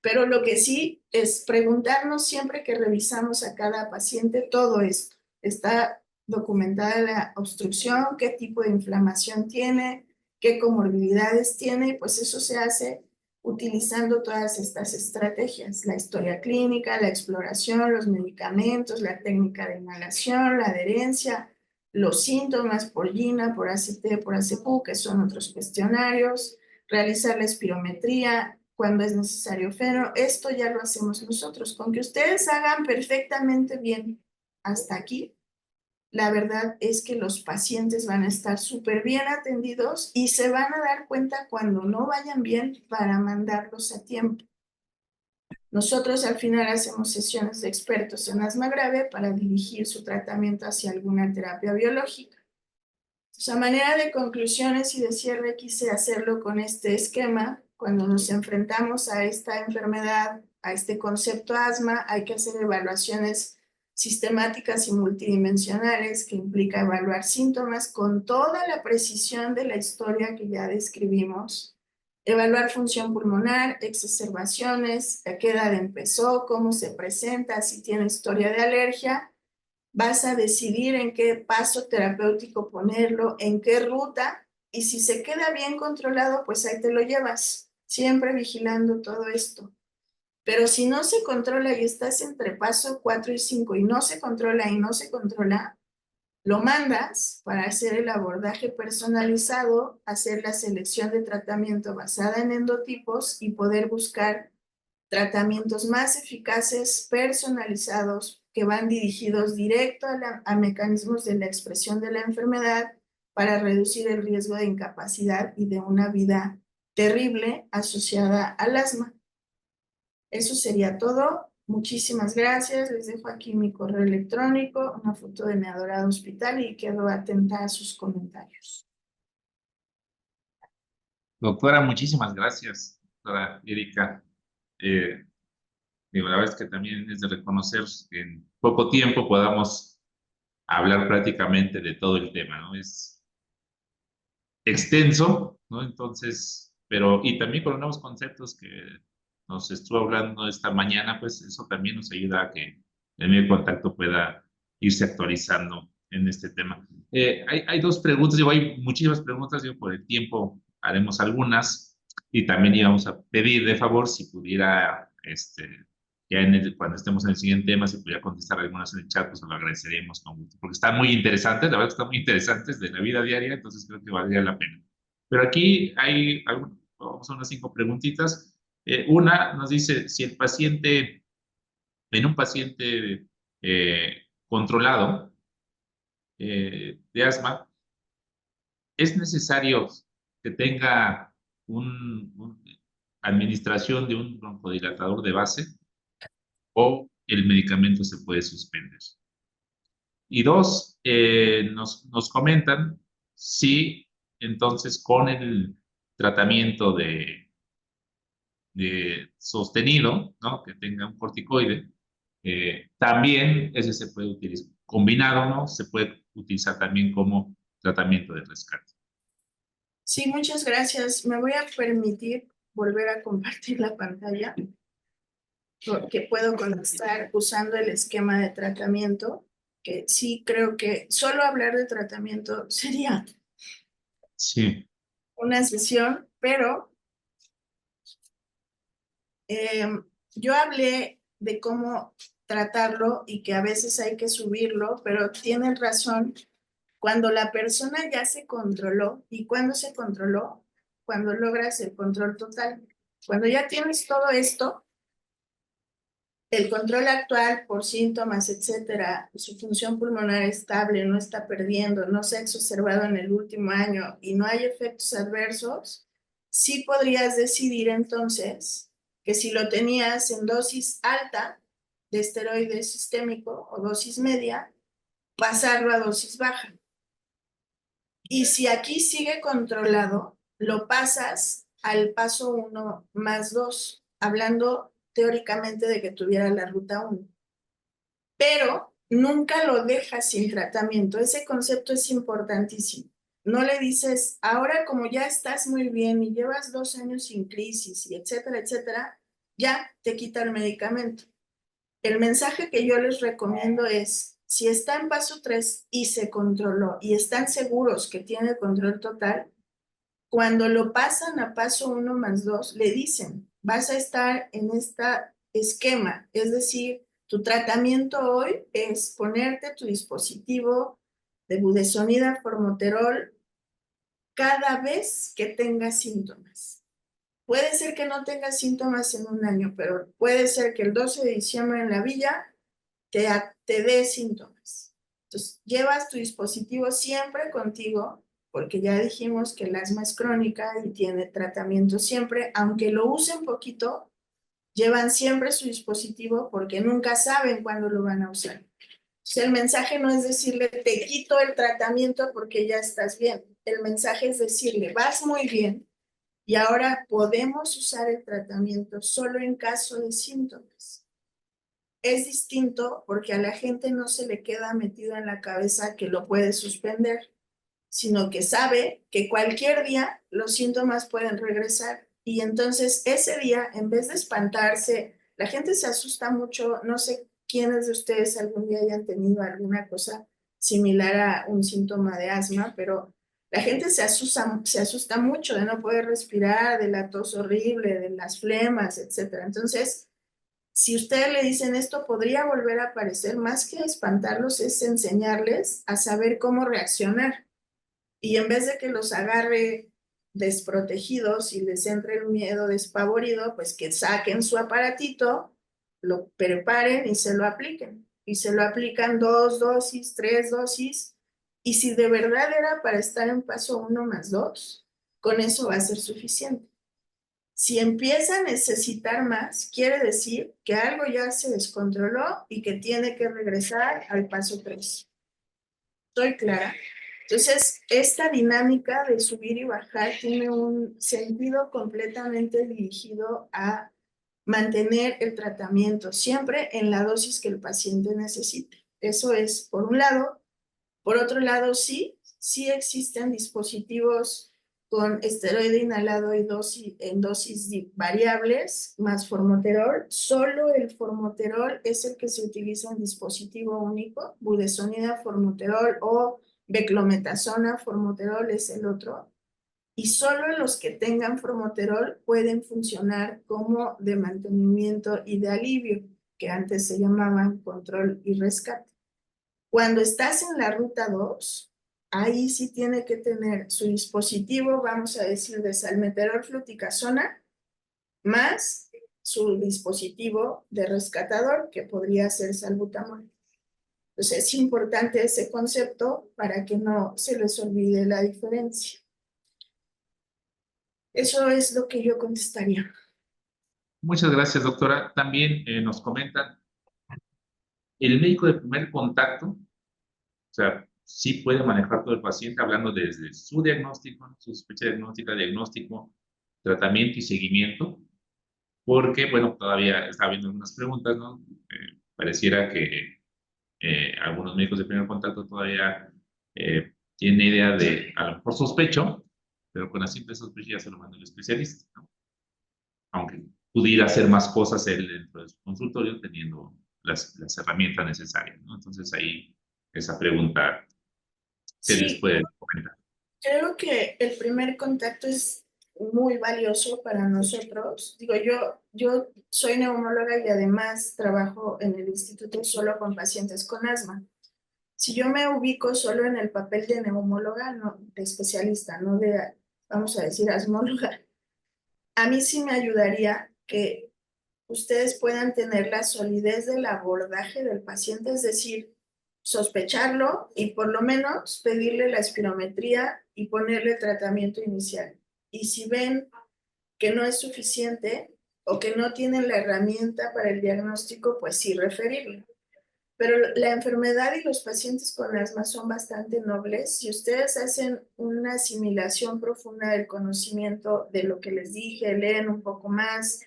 pero lo que sí es preguntarnos siempre que revisamos a cada paciente todo esto. Está documentada la obstrucción, qué tipo de inflamación tiene, qué comorbilidades tiene, pues eso se hace utilizando todas estas estrategias, la historia clínica, la exploración, los medicamentos, la técnica de inhalación, la adherencia, los síntomas por GINA, por ACT, por ACQ, que son otros cuestionarios, realizar la espirometría cuando es necesario FENO. Esto ya lo hacemos nosotros. Con que ustedes hagan perfectamente bien hasta aquí, la verdad es que los pacientes van a estar súper bien atendidos y se van a dar cuenta cuando no vayan bien para mandarlos a tiempo. Nosotros al final hacemos sesiones de expertos en asma grave para dirigir su tratamiento hacia alguna terapia biológica. Entonces, a manera de conclusiones y de cierre, quise hacerlo con este esquema. Cuando nos enfrentamos a esta enfermedad, a este concepto asma, hay que hacer evaluaciones sistemáticas y multidimensionales que implica evaluar síntomas con toda la precisión de la historia que ya describimos, evaluar función pulmonar, exacerbaciones, a qué edad empezó, cómo se presenta, si tiene historia de alergia. Vas a decidir en qué paso terapéutico ponerlo, en qué ruta, y si se queda bien controlado, pues ahí te lo llevas, siempre vigilando todo esto. Pero si no se controla y estás entre paso 4 y 5 y no se controla y no se controla, lo mandas para hacer el abordaje personalizado, hacer la selección de tratamiento basada en endotipos y poder buscar tratamientos más eficaces, personalizados, que van dirigidos directo a mecanismos de la expresión de la enfermedad para reducir el riesgo de incapacidad y de una vida terrible asociada al asma. Eso sería todo. Muchísimas gracias. Les dejo aquí mi correo electrónico, una foto de mi adorado hospital y quedo atenta a sus comentarios. Doctora, muchísimas gracias, doctora Erika. Digo, la verdad es que también es de reconocer que en poco tiempo podamos hablar prácticamente de todo el tema, ¿no? Es extenso, ¿no? Entonces, pero, y también con nuevos conceptos que nos estuvo hablando esta mañana, pues eso también nos ayuda a que el medio de contacto pueda irse actualizando en este tema. Hay dos preguntas, digo, hay muchísimas preguntas, digo, por el tiempo haremos algunas y también íbamos a pedir de favor si pudiera, ya cuando estemos en el siguiente tema, si pudiera contestar algunas en el chat, pues lo agradeceríamos con gusto, porque están muy interesantes, la verdad que están muy interesantes de la vida diaria, entonces creo que valdría la pena. Pero aquí hay, vamos a unas 5 preguntitas. Una nos dice, si el paciente, en un paciente controlado de asma, es necesario que tenga administración de un broncodilatador de base o el medicamento se puede suspender. Y dos, nos comentan si entonces con el tratamiento de sostenido, ¿no? Que tenga un corticoide, también ese se puede utilizar combinado, ¿no? Se puede utilizar también como tratamiento de rescate. Sí, muchas gracias. Me voy a permitir volver a compartir la pantalla porque puedo contestar usando el esquema de tratamiento, que sí creo que solo hablar de tratamiento sería Sí, una sesión, pero yo hablé de cómo tratarlo y que a veces hay que subirlo, pero tienen razón. Cuando la persona ya se controló, ¿y cuándo se controló? Cuando logras el control total. Cuando ya tienes todo esto, el control actual por síntomas, etcétera, su función pulmonar estable, no está perdiendo, no se ha exacerbado en el último año y no hay efectos adversos, sí podrías decidir entonces que si lo tenías en dosis alta de esteroide sistémico o dosis media, pasarlo a dosis baja. Y si aquí sigue controlado, lo pasas al paso 1 más 2, hablando teóricamente de que tuviera la ruta 1. Pero nunca lo dejas sin tratamiento. Ese concepto es importantísimo. No le dices, ahora como ya estás muy bien y llevas 2 años sin crisis y etcétera, etcétera, ya te quita el medicamento. El mensaje que yo les recomiendo es, si está en paso 3 y se controló y están seguros que tiene control total, cuando lo pasan a paso 1 más 2, le dicen, vas a estar en este esquema, es decir, tu tratamiento hoy es ponerte tu dispositivo de budesonida formoterol cada vez que tengas síntomas. Puede ser que no tengas síntomas en un año, pero puede ser que el 12 de diciembre en la villa te dé síntomas. Entonces, llevas tu dispositivo siempre contigo, porque ya dijimos que el asma es crónica y tiene tratamiento siempre, aunque lo usen poquito, llevan siempre su dispositivo porque nunca saben cuándo lo van a usar. Entonces, el mensaje no es decirle, te quito el tratamiento porque ya estás bien. El mensaje es decirle, vas muy bien y ahora podemos usar el tratamiento solo en caso de síntomas. Es distinto porque a la gente no se le queda metido en la cabeza que lo puede suspender, sino que sabe que cualquier día los síntomas pueden regresar. Y entonces ese día, en vez de espantarse, la gente se asusta mucho. No sé quiénes de ustedes algún día hayan tenido alguna cosa similar a un síntoma de asma, pero la gente se asusta mucho de no poder respirar, de la tos horrible, de las flemas, etcétera. Entonces, si ustedes le dicen esto podría volver a aparecer, más que espantarlos es enseñarles a saber cómo reaccionar. Y en vez de que los agarre desprotegidos y les entre el miedo despavorido, pues que saquen su aparatito, lo preparen y se lo apliquen. Y se lo aplican 2 dosis, 3 dosis. Y si de verdad era para estar en paso 1 más 2, con eso va a ser suficiente. Si empieza a necesitar más, quiere decir que algo ya se descontroló y que tiene que regresar al paso 3. ¿Estoy clara? Entonces, esta dinámica de subir y bajar tiene un sentido completamente dirigido a mantener el tratamiento siempre en la dosis que el paciente necesite. Eso es por un lado. Por otro lado, sí existen dispositivos con esteroide inhalado y en dosis variables más formoterol. Solo el formoterol es el que se utiliza en dispositivo único. Budesonida formoterol o beclometasona formoterol es el otro. Y solo los que tengan formoterol pueden funcionar como de mantenimiento y de alivio, que antes se llamaban control y rescate. Cuando estás en la ruta 2, ahí sí tiene que tener su dispositivo, vamos a decir, de salmeterol fluticasona, más su dispositivo de rescatador, que podría ser salbutamol. Entonces es importante ese concepto para que no se les olvide la diferencia. Eso es lo que yo contestaría. Muchas gracias, doctora. También nos comentan, el médico de primer contacto, o sea, sí puede manejar todo el paciente hablando desde su diagnóstico, su sospecha diagnóstica, diagnóstico, tratamiento y seguimiento, porque, bueno, todavía está habiendo algunas preguntas, ¿no? Pareciera que algunos médicos de primer contacto todavía tienen idea de, a lo mejor sospecho, pero con la simple sospecha ya se lo manda el especialista, ¿no? Aunque pudiera hacer más cosas él dentro de su consultorio teniendo las herramientas necesarias, ¿no? Entonces ahí esa pregunta, ¿qué les Sí, puede comentar? creo que el primer contacto es muy valioso para nosotros. Digo, yo soy neumóloga y además trabajo en el instituto solo con pacientes con asma. Si yo me ubico solo en el papel de neumóloga, no, de especialista, no de, vamos a decir, asmóloga, a mí sí me ayudaría que ustedes puedan tener la solidez del abordaje del paciente, es decir, sospecharlo y por lo menos pedirle la espirometría y ponerle tratamiento inicial. Y si ven que no es suficiente o que no tienen la herramienta para el diagnóstico, pues sí referirlo. Pero la enfermedad y los pacientes con asma son bastante nobles. Si ustedes hacen una asimilación profunda del conocimiento de lo que les dije, leen un poco más,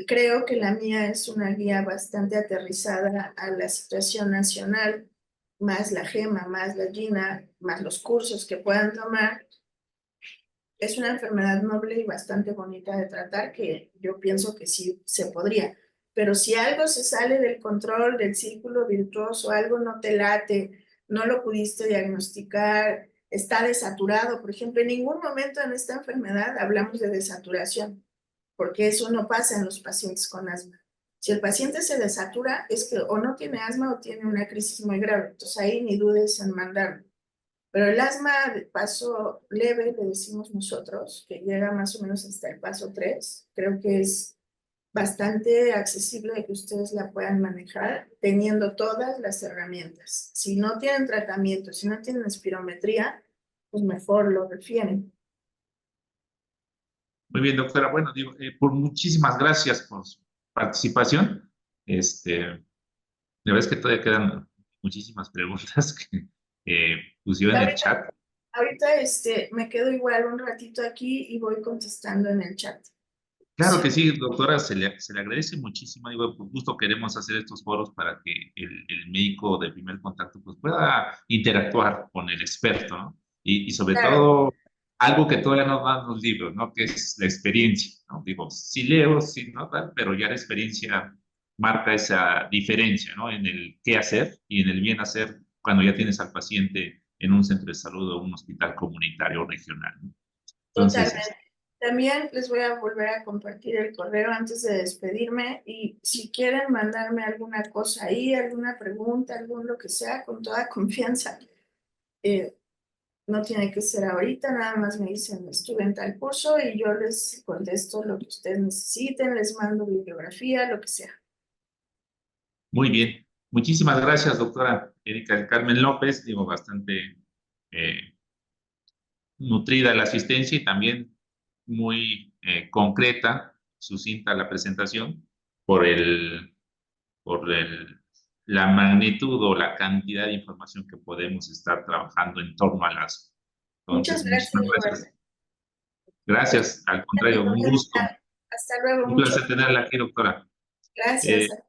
creo que la mía es una guía bastante aterrizada a la situación nacional, más la GEMA, más la GINA, más los cursos que puedan tomar. Es una enfermedad noble y bastante bonita de tratar que yo pienso que sí se podría. Pero si algo se sale del control, del círculo virtuoso, algo no te late, no lo pudiste diagnosticar, está desaturado, por ejemplo, en ningún momento en esta enfermedad hablamos de desaturación, porque eso no pasa en los pacientes con asma. Si el paciente se desatura, es que o no tiene asma o tiene una crisis muy grave. Entonces ahí ni dudes en mandarlo. Pero el asma de paso leve, le decimos nosotros, que llega más o menos hasta el paso 3, creo que es bastante accesible de que ustedes la puedan manejar teniendo todas las herramientas. Si no tienen tratamiento, si no tienen espirometría, pues mejor lo refieren. Muy bien, doctora. Bueno, digo, por muchísimas gracias por su participación. La verdad es que todavía quedan muchísimas preguntas que pusieron en el Ahorita, chat. ahorita me quedo igual un ratito aquí y voy contestando en el chat. Claro que sí, doctora, se le agradece muchísimo. Digo, por gusto queremos hacer estos foros para que el médico de primer contacto pues, pueda interactuar con el experto, ¿no? Y sobre Claro, todo, algo que todavía nos dan los libros, ¿no? Que es la experiencia, ¿no? Digo, sí leo, sí, ¿no? Pero ya la experiencia marca esa diferencia, ¿no? En el qué hacer y en el bien hacer cuando ya tienes al paciente en un centro de salud o un hospital comunitario o regional, ¿no? Entonces, totalmente. También les voy a volver a compartir el correo antes de despedirme y si quieren mandarme alguna cosa ahí, alguna pregunta, algún lo que sea, con toda confianza. Eh, no tiene que ser ahorita, nada más me dicen estuve en tal curso y yo les contesto lo que ustedes necesiten, les mando bibliografía, lo que sea. muy bien. Muchísimas gracias, doctora Erika del Carmen López. Digo, bastante eh, nutrida la asistencia y también muy concreta, sucinta la presentación por la magnitud o la cantidad de información que podemos estar trabajando en torno a las. Muchas Entonces, muchísimas gracias, gracias. Roberto. Gracias, al contrario, un gusto. Hasta luego, Un mucho. placer tenerla aquí, doctora. Gracias. Eh,